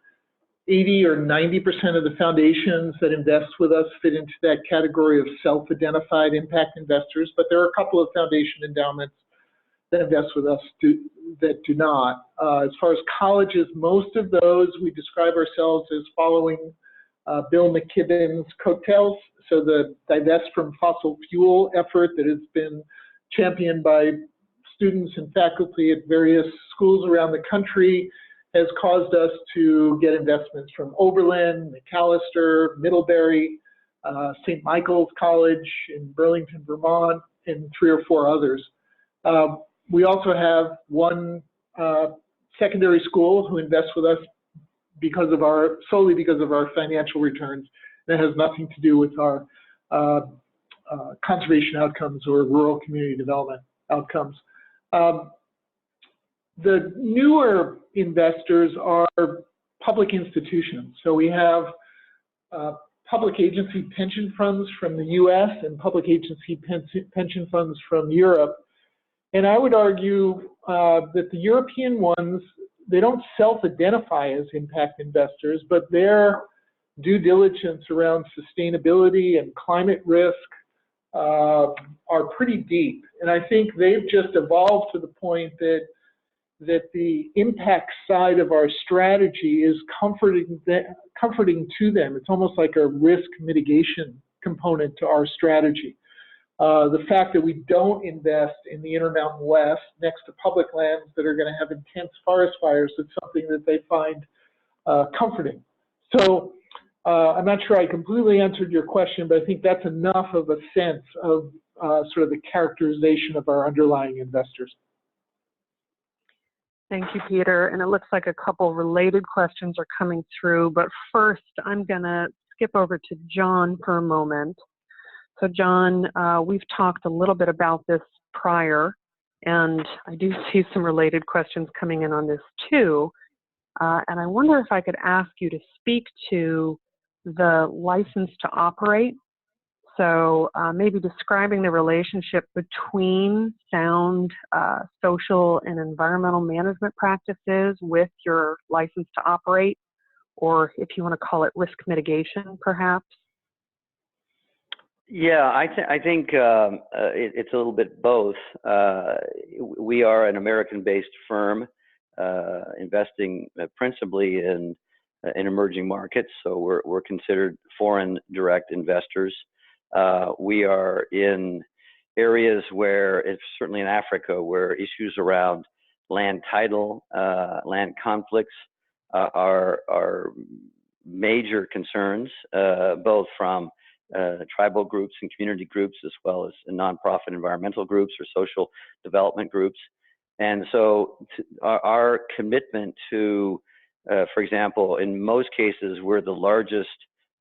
S4: 80 or 90% of the foundations that invest with us fit into that category of self-identified impact investors, but there are a couple of foundation endowments that invest with us that do not. As far as colleges, most of those, we describe ourselves as following Bill McKibben's coattails, so the divest from fossil fuel effort that has been championed by students and faculty at various schools around the country has caused us to get investments from Oberlin, Macalester, Middlebury, St. Michael's College in Burlington, Vermont, and 3 or 4 others. We also have 1 secondary school who invests with us solely because of our financial returns. That has nothing to do with our conservation outcomes or rural community development outcomes. The newer investors are public institutions. So we have public agency pension funds from the US and public agency pension funds from Europe. And I would argue that the European ones, they don't self-identify as impact investors, but their due diligence around sustainability and climate risk are pretty deep. And I think they've just evolved to the point that the impact side of our strategy is comforting to them. It's almost like a risk mitigation component to our strategy. The fact that we don't invest in the Intermountain West next to public lands that are going to have intense forest fires is something that they find comforting. So I'm not sure I completely answered your question, but I think that's enough of a sense of sort of the characterization of our underlying investors.
S3: Thank you, Peter. And it looks like a couple related questions are coming through, but first I'm going to skip over to John for a moment. So John, we've talked a little bit about this prior, and I do see some related questions coming in on this too. And I wonder if I could ask you to speak to the license to operate. So maybe describing the relationship between sound social and environmental management practices with your license to operate, or if you want to call it risk mitigation, perhaps.
S6: Yeah, I think it's a little bit both. We are an American-based firm investing principally in emerging markets, so we're considered foreign direct investors. We are in areas where, it's certainly in Africa, where issues around land title, land conflicts are major concerns, both from tribal groups and community groups, as well as nonprofit environmental groups or social development groups. And so our commitment to, for example, in most cases, we're the largest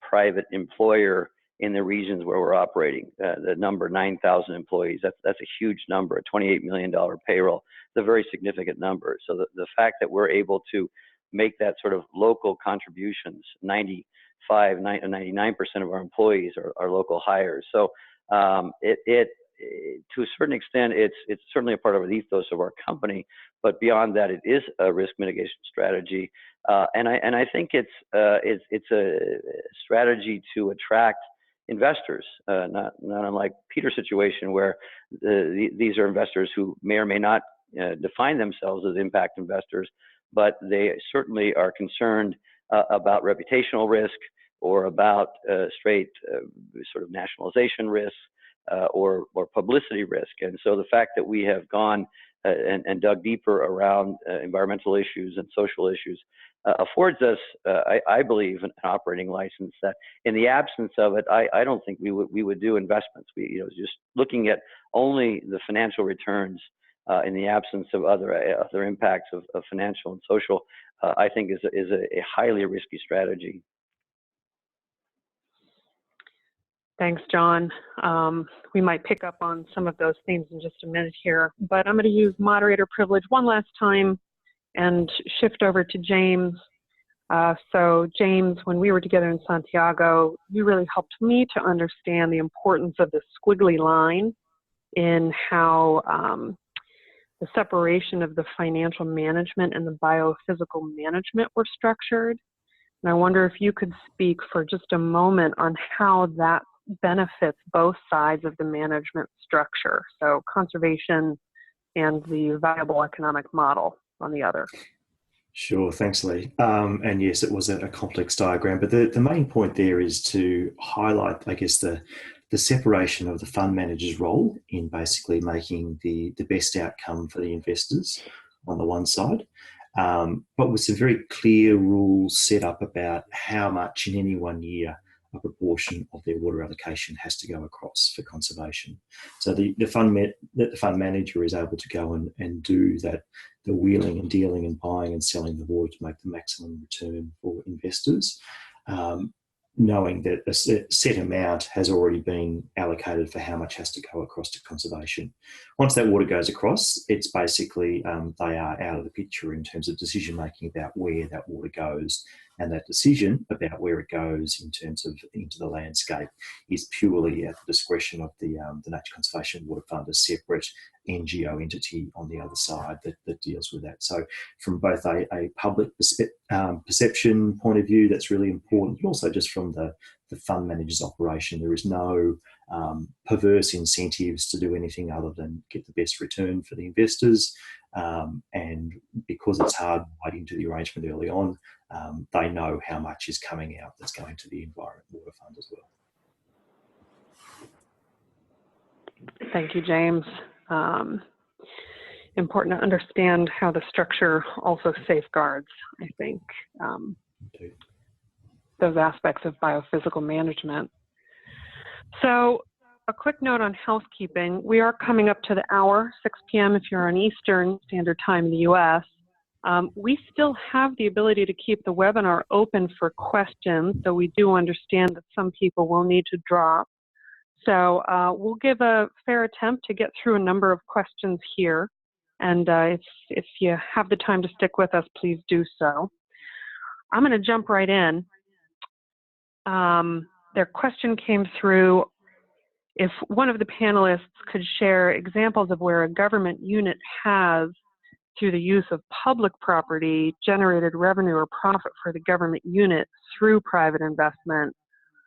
S6: private employer in the regions where we're operating. The number 9,000 employees, that's a huge number, a $28 million payroll. It's a very significant number. So the fact that we're able to make that sort of local contributions, 99% of our employees are local hires. So to a certain extent, it's certainly a part of the ethos of our company, but beyond that, it is a risk mitigation strategy. And I think it's a strategy to attract investors, not unlike Peter's situation, where these are investors who may or may not define themselves as impact investors, but they certainly are concerned about reputational risk or about straight sort of nationalization risk or publicity risk. And so the fact that we have gone and dug deeper around environmental issues and social issues affords us, I believe, an operating license that, in the absence of it, I don't think we would do investments. Just looking at only the financial returns in the absence of other impacts of financial and social, I think is a highly risky strategy.
S3: Thanks, John. We might pick up on some of those themes in just a minute here, but I'm going to use moderator privilege one last time and shift over to James. So James, when we were together in Santiago, you really helped me to understand the importance of the squiggly line in how the separation of the financial management and the biophysical management were structured. And I wonder if you could speak for just a moment on how that benefits both sides of the management structure, so conservation and the viable economic model on the other.
S5: Sure, thanks, Lee. And yes, it was a complex diagram, but the main point there is to highlight, I guess, the separation of the fund manager's role in basically making the best outcome for the investors on the one side, but with some very clear rules set up about how much in any 1 year a proportion of their water allocation has to go across for conservation. So the fund manager is able to go and do that, the wheeling and dealing and buying and selling the water to make the maximum return for investors, knowing that a set amount has already been allocated for how much has to go across to conservation. Once that water goes across, it's basically they are out of the picture in terms of decision making about where that water goes, and that decision about where it goes in terms of into the landscape is purely at the discretion of the Nature Conservation Water Fund, a separate NGO entity on the other side that deals with that. So from both a public perception point of view, that's really important, but also just from the fund manager's operation, there is no perverse incentives to do anything other than get the best return for the investors. And because it's hard right into the arrangement early on, they know how much is coming out that's going to the Environment Water Fund as well.
S3: Thank you, James. Important to understand how the structure also safeguards, I think, those aspects of biophysical management. So a quick note on housekeeping. We are coming up to the hour, 6 p.m. if you're on Eastern Standard Time in the U.S. We still have the ability to keep the webinar open for questions, though we do understand that some people will need to drop. So we'll give a fair attempt to get through a number of questions here. And if you have the time to stick with us, please do so. I'm going to jump right in. Their question came through, if one of the panelists could share examples of where a government unit has, through the use of public property, generated revenue or profit for the government unit through private investment,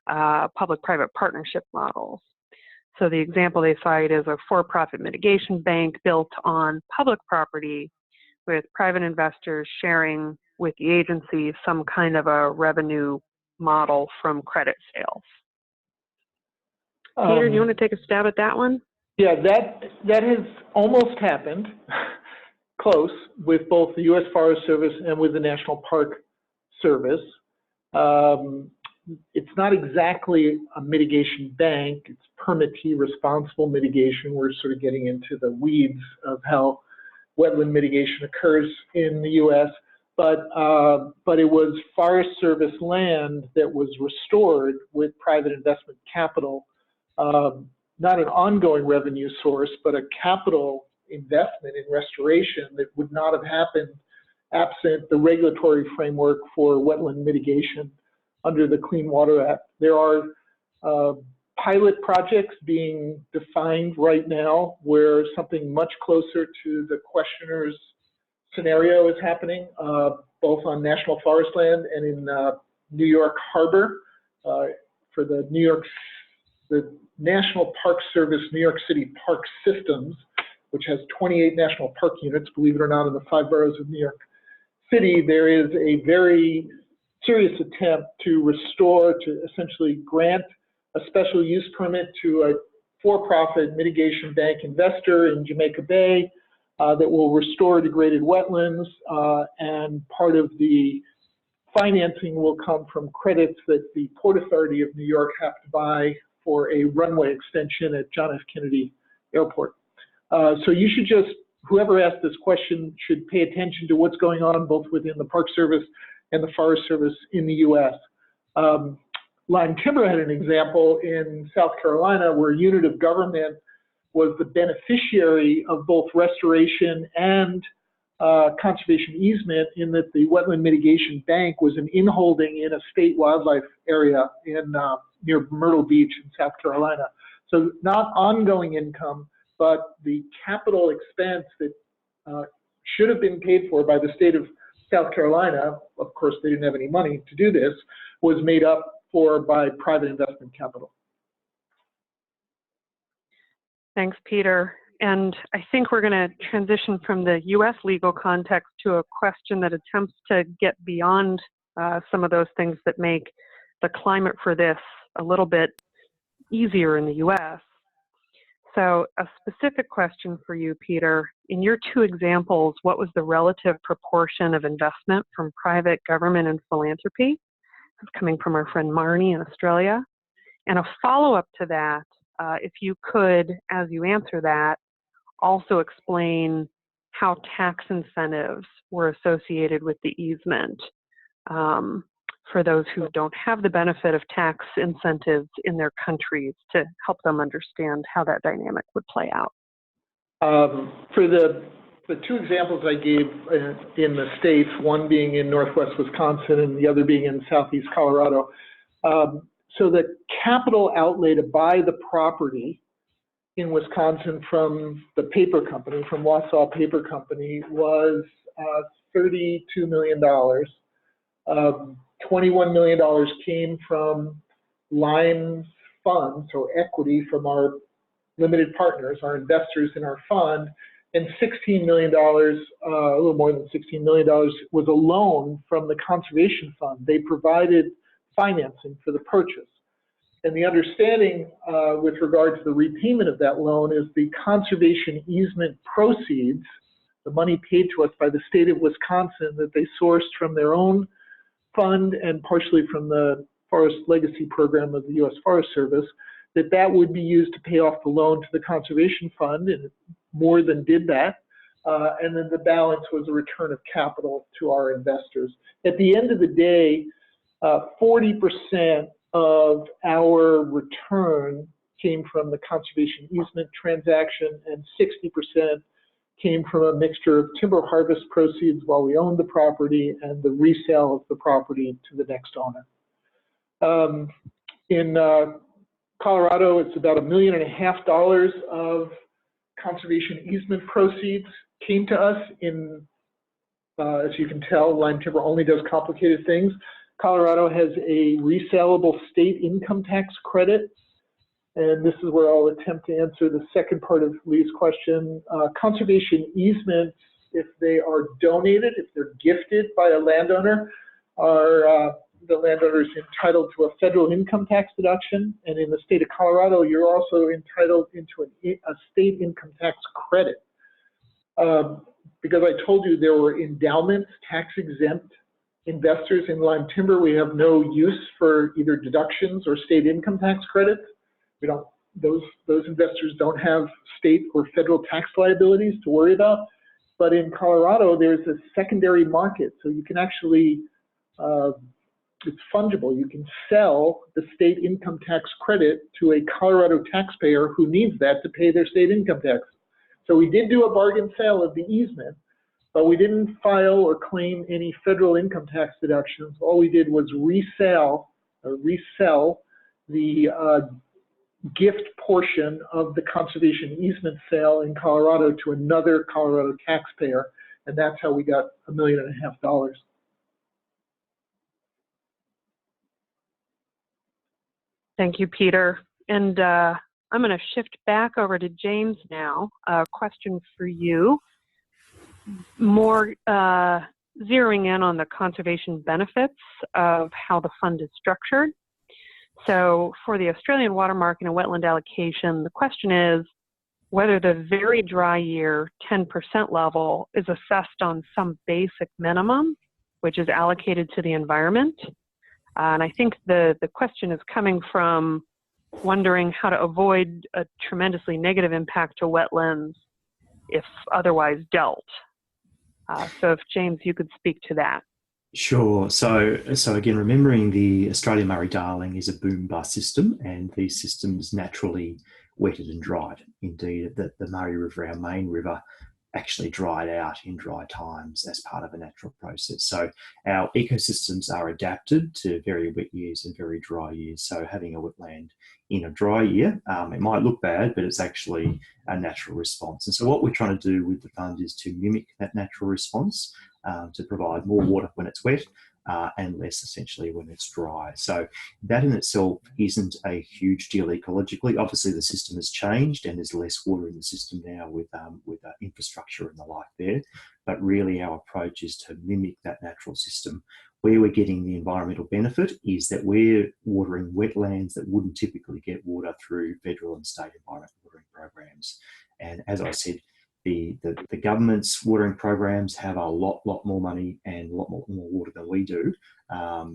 S3: public-private partnership models. So the example they cite is a for-profit mitigation bank built on public property with private investors sharing with the agency some kind of a revenue model from credit sales. Peter, do you want to take a stab at that one?
S4: Yeah, that has almost happened. Close, with both the U.S. Forest Service and with the National Park Service. It's not exactly a mitigation bank, it's permittee responsible mitigation. We're sort of getting into the weeds of how wetland mitigation occurs in the U.S., but it was Forest Service land that was restored with private investment capital, not an ongoing revenue source, but a capital investment in restoration that would not have happened absent the regulatory framework for wetland mitigation under the Clean Water Act. There are pilot projects being defined right now where something much closer to the questioner's scenario is happening, both on national forest land and in New York Harbor for the National Park Service New York City Park Systems, which has 28 national park units, believe it or not, in the 5 boroughs of New York City. There is a very serious attempt to restore, to essentially grant a special use permit to a for-profit mitigation bank investor in Jamaica Bay that will restore degraded wetlands, and part of the financing will come from credits that the Port Authority of New York have to buy for a runway extension at John F. Kennedy Airport. So you should just, whoever asked this question should pay attention to what's going on both within the Park Service and the Forest Service in the U.S. Lime Timber had an example in South Carolina where a unit of government was the beneficiary of both restoration and conservation easement, in that the Wetland Mitigation Bank was an inholding in a state wildlife area in near Myrtle Beach in South Carolina. So not ongoing income, but the capital expense that should have been paid for by the state of South Carolina, of course they didn't have any money to do this, was made up for by private investment capital.
S3: Thanks, Peter. And I think we're going to transition from the U.S. legal context to a question that attempts to get beyond some of those things that make the climate for this a little bit easier in the U.S. So a specific question for you, Peter. In your 2 examples, what was the relative proportion of investment from private, government, and philanthropy? This is coming from our friend Marnie in Australia. And a follow-up to that, if you could, as you answer that, also explain how tax incentives were associated with the easement for those who don't have the benefit of tax incentives in their countries, to help them understand how that dynamic would play out.
S4: For the 2 examples I gave in the states, one being in northwest Wisconsin and the other being in southeast Colorado, so the capital outlay to buy the property in Wisconsin from the paper company, from Wausau Paper Company, was $32 million. $21 million came from Lime's fund, so equity from our limited partners, our investors in our fund, and $16 million, a little more than $16 million, was a loan from the conservation fund. They provided financing for the purchase. And the understanding with regard to the repayment of that loan is the conservation easement proceeds, the money paid to us by the state of Wisconsin that they sourced from their own fund and partially from the Forest Legacy Program of the U.S. Forest Service, that would be used to pay off the loan to the conservation fund, and it more than did that. and then the balance was a return of capital to our investors. At the end of the day, 40% of our return came from the conservation easement transaction, and 60% came from a mixture of timber harvest proceeds while we owned the property and the resale of the property to the next owner. In Colorado, it's about $1.5 million of conservation easement proceeds came to us. In, as you can tell, lime timber only does complicated things. Colorado has a resellable state income tax credit, and this is where I'll attempt to answer the second part of Lee's question. Conservation easements, if they are donated, if they're gifted by a landowner, are the landowner is entitled to a federal income tax deduction, and in the state of Colorado, you're also entitled into a state income tax credit. Because I told you there were endowments, tax-exempt investors in lime timber, we have no use for either deductions or state income tax credits. We don't; those investors don't have state or federal tax liabilities to worry about. But in Colorado, there's a secondary market, so you can actually it's fungible. You can sell the state income tax credit to a Colorado taxpayer who needs that to pay their state income tax. So we did do a bargain sale of the easement, but we didn't file or claim any federal income tax deductions. All we did was resell the gift portion of the conservation easement sale in Colorado to another Colorado taxpayer, and that's how we got $1.5 million.
S3: Thank you, Peter. And I'm going to shift back over to James now. A question for you, more zeroing in on the conservation benefits of how the fund is structured. So for the Australian water market and wetland allocation, the question is whether the very dry year 10% level is assessed on some basic minimum, which is allocated to the environment. And I think the question is coming from wondering how to avoid a tremendously negative impact to wetlands if otherwise dealt. So if James, you could speak to that.
S5: Sure. So again, remembering the Australian Murray-Darling is a boom-bust system, and these systems naturally wetted and dried. Indeed, the Murray River, our main river, actually dried out in dry times as part of a natural process. So our ecosystems are adapted to very wet years and very dry years. So having a wetland in a dry year, it might look bad, but it's actually a natural response. And so what we're trying to do with the fund is to mimic that natural response, to provide more water when it's wet and less essentially when it's dry. So that in itself isn't a huge deal ecologically. Obviously the system has changed and there's less water in the system now with infrastructure and the like there. But really our approach is to mimic that natural system. Where we're getting the environmental benefit is that we're watering wetlands that wouldn't typically get water through federal and state environment watering programs. And as I said, the government's watering programs have a lot more money and a lot more water than we do.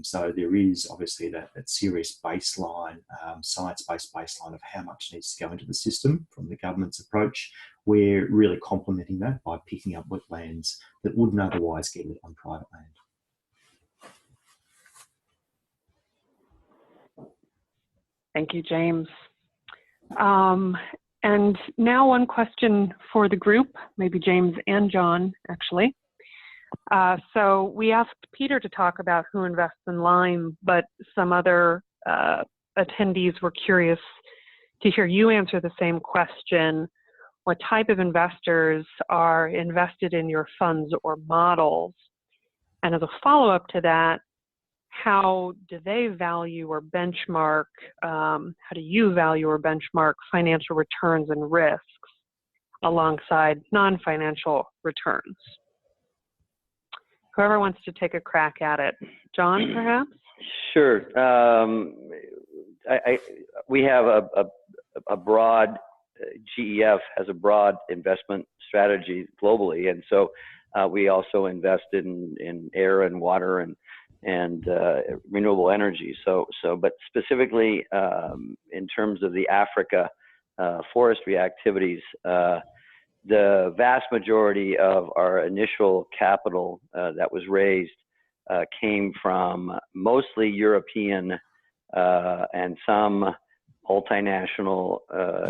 S5: So there is obviously that serious baseline, science-based baseline of how much needs to go into the system from the government's approach. We're really complementing that by picking up wetlands that wouldn't otherwise get it on private land.
S3: Thank you, James. And now one question for the group, maybe James and John, actually. So we asked Peter to talk about who invests in lime, but some other attendees were curious to hear you answer the same question. What type of investors are invested in your funds or models? And as a follow-up to that, how do they value or benchmark, how do you value or benchmark financial returns and risks alongside non-financial returns? Whoever wants to take a crack at it. John, perhaps?
S6: Sure. We have a broad, GEF has a broad investment strategy globally, and so we also invest in air and water and renewable energy. But specifically in terms of the Africa forestry activities, the vast majority of our initial capital that was raised came from mostly European and some multinational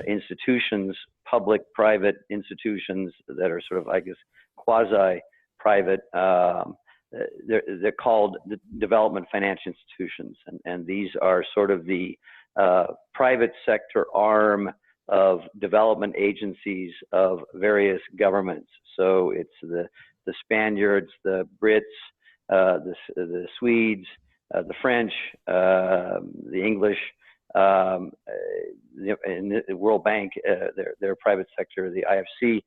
S6: institutions, public-private institutions that are sort of, I guess, quasi-private. They're called the development finance institutions, and these are sort of the private sector arm of development agencies of various governments. So it's the Spaniards, the Brits, the Swedes, the French, the English, and the World Bank, their private sector, the IFC,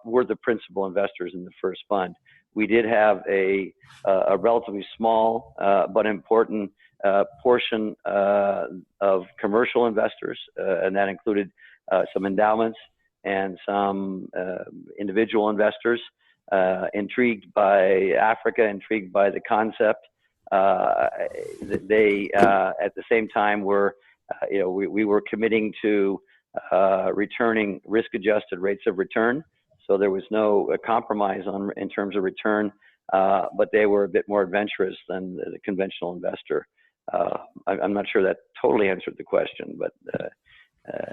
S6: were the principal investors in the first fund. We did have a relatively small but important portion of commercial investors, and that included some endowments and some individual investors intrigued by Africa, intrigued by the concept. They, at the same time, were, we were committing to returning risk-adjusted rates of return. So there was no compromise in terms of return, but they were a bit more adventurous than the conventional investor. I'm not sure that totally answered the question, but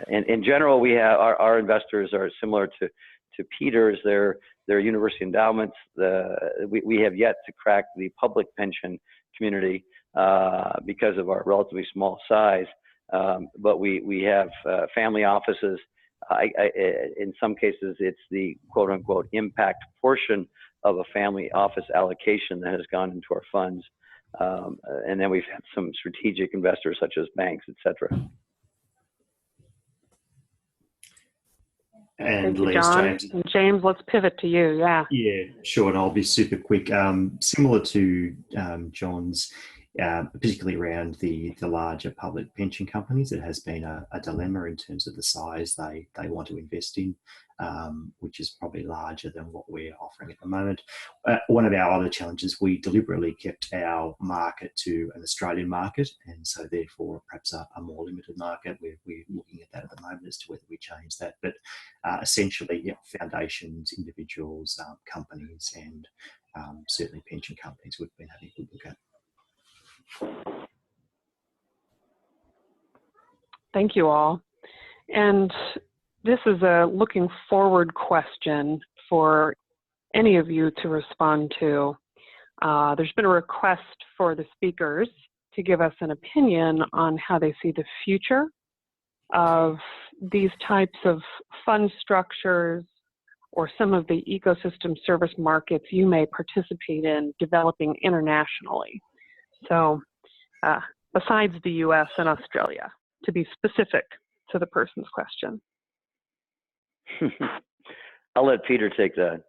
S6: in general, we have our investors are similar to Peter's. They're university endowments. We have yet to crack the public pension community because of our relatively small size, but we have family offices. In some cases, it's the quote-unquote impact portion of a family office allocation that has gone into our funds. And then we've had some strategic investors such as banks, et cetera.
S5: And
S3: Thank you,
S5: Les,
S3: John.
S5: James.
S3: And James, let's pivot to you. Yeah.
S5: Yeah, sure. And I'll be super quick. Similar to John's, particularly around the larger public pension companies, it has been a dilemma in terms of the size they want to invest in, which is probably larger than what we're offering at the moment. One of our other challenges, we deliberately kept our market to an Australian market, and so therefore perhaps a more limited market. We're looking at that at the moment as to whether we change that. But essentially, foundations, individuals, companies, and certainly pension companies we've been having a good look at.
S3: Thank you all. And this is a looking forward question for any of you to respond to. There's been a request for the speakers to give us an opinion on how they see the future of these types of fund structures or some of the ecosystem service markets you may participate in developing internationally. So besides the US and Australia, to be specific to the person's question.
S6: I'll let Peter take that.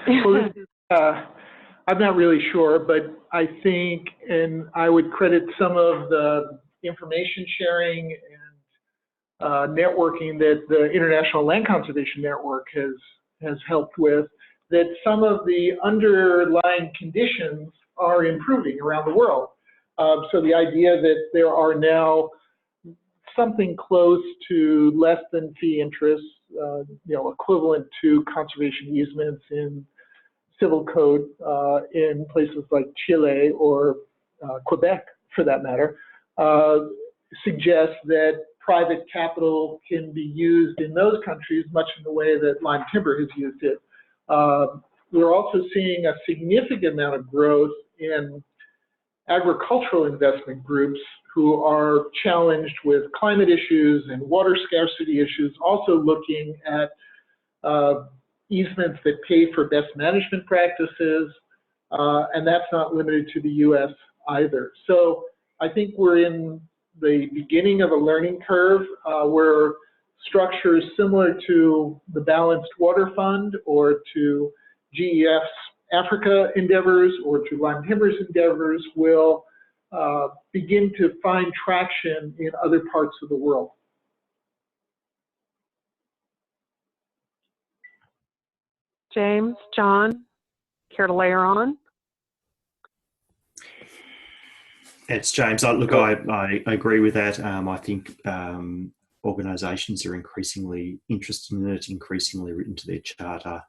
S4: Well, I'm not really sure, but I think, and I would credit some of the information sharing and networking that the International Land Conservation Network has helped with, that some of the underlying conditions are improving around the world. So the idea that there are now something close to less than fee interest, equivalent to conservation easements in civil code in places like Chile or Quebec, for that matter, suggests that private capital can be used in those countries much in the way that lime timber has used it. We're also seeing a significant amount of growth in agricultural investment groups who are challenged with climate issues and water scarcity issues, also looking at easements that pay for best management practices, and that's not limited to the US either. So I think we're in the beginning of a learning curve where structures similar to the Balanced Water Fund or to GEF's Africa endeavors or to lime timber's endeavors will begin to find traction in other parts of the world.
S3: James, John, care to layer on?
S5: It's James. Look, I agree with that. I think organisations are increasingly interested in it, increasingly written to their charter,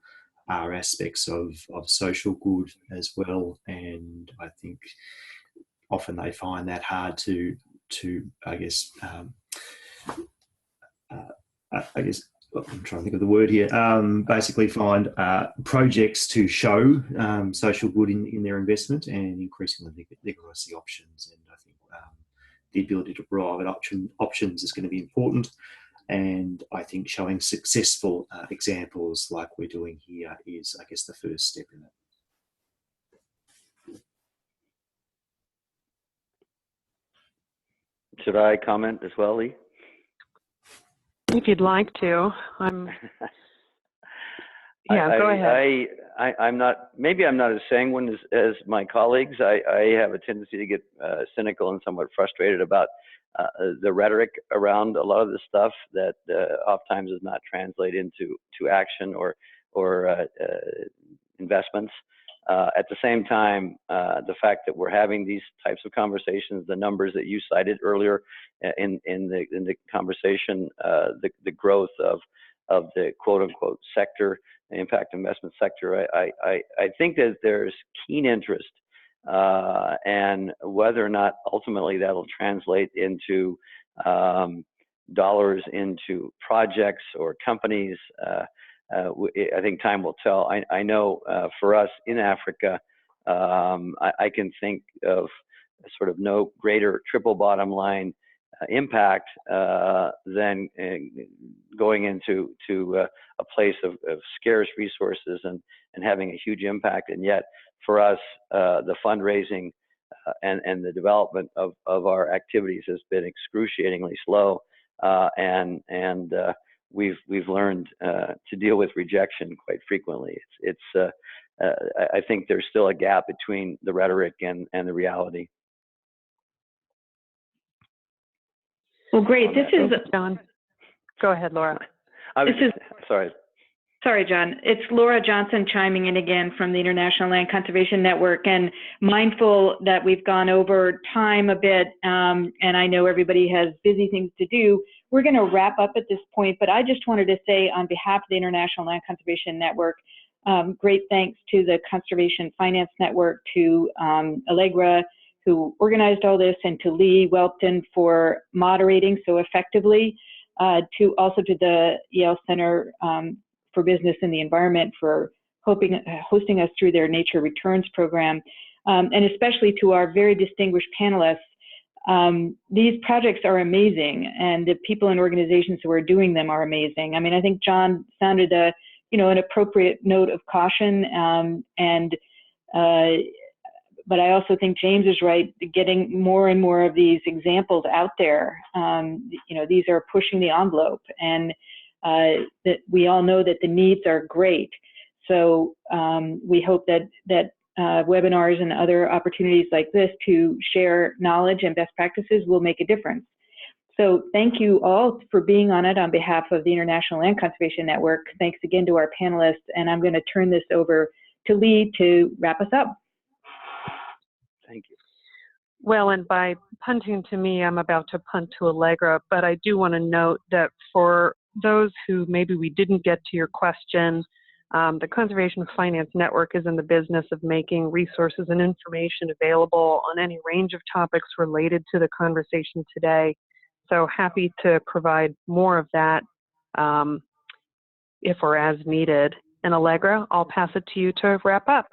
S5: are aspects of social good as well. And I think often they find that hard to I guess, I'm trying to think of the word here, basically find projects to show social good in their investment, and increasingly they're going to see options. And I think the ability to provide options is going to be important. And I think showing successful examples like we're doing here is, I guess, the first step in it.
S6: Should I comment as well, Lee?
S3: If you'd like to. Yeah, go ahead.
S6: I'm not, maybe I'm not as sanguine as my colleagues. I have a tendency to get cynical and somewhat frustrated about the rhetoric around a lot of the stuff that oftentimes does not translate into action or investments. At the same time, the fact that we're having these types of conversations, the numbers that you cited earlier in the conversation, the growth of the quote unquote sector, the impact investment sector, I think that there's keen interest, and whether or not ultimately that'll translate into dollars into projects or companies, I think time will tell. I know for us in Africa, I can think of sort of no greater triple bottom line impact than going into a place of scarce resources and having a huge impact. And yet for us, the fundraising and the development of our activities has been excruciatingly slow, and we've learned to deal with rejection quite frequently. I think there's still a gap between the rhetoric and the reality.
S2: Well, great. This is
S3: John. Go ahead, Laura.
S2: Sorry, John. It's Laura Johnson chiming in again from the International Land Conservation Network, and mindful that we've gone over time a bit, and I know everybody has busy things to do. We're going to wrap up at this point, but I just wanted to say on behalf of the International Land Conservation Network, great thanks to the Conservation Finance Network, to Allegra, who organized all this, and to Lee Weldon for moderating so effectively, also to the Yale Center for Business and the Environment for hosting us through their Nature Returns program, and especially to our very distinguished panelists. These projects are amazing, and the people and organizations who are doing them are amazing. I mean, I think John sounded an appropriate note of caution, but I also think James is right, getting more and more of these examples out there. These are pushing the envelope, and that we all know that the needs are great. So we hope that webinars and other opportunities like this to share knowledge and best practices will make a difference. So thank you all for being on it on behalf of the International Land Conservation Network. Thanks again to our panelists, and I'm going to turn this over to Lee to wrap us up.
S6: Thank you.
S3: Well, and by punting to me, I'm about to punt to Allegra, but I do want to note that for those who maybe we didn't get to your question, the Conservation Finance Network is in the business of making resources and information available on any range of topics related to the conversation today. So happy to provide more of that if or as needed. And Allegra, I'll pass it to you to wrap up.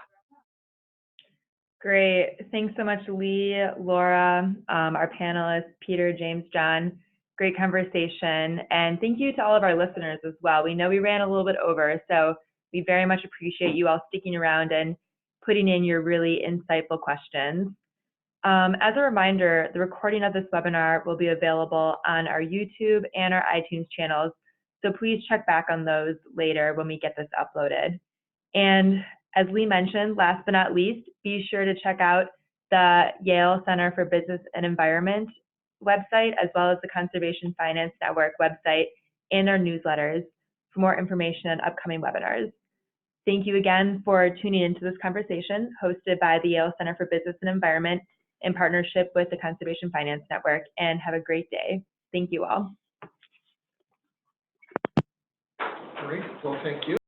S1: Great. Thanks so much, Lee, Laura, our panelists, Peter, James, John. Great conversation. And thank you to all of our listeners as well. We know we ran a little bit over, so we very much appreciate you all sticking around and putting in your really insightful questions. As a reminder, the recording of this webinar will be available on our YouTube and our iTunes channels, so please check back on those later when we get this uploaded. And as Lee mentioned, last but not least, be sure to check out the Yale Center for Business and Environment website, as well as the Conservation Finance Network website and our newsletters for more information on upcoming webinars. Thank you again for tuning into this conversation hosted by the Yale Center for Business and Environment in partnership with the Conservation Finance Network, and have a great day. Thank you all.
S4: Great. Well, thank you.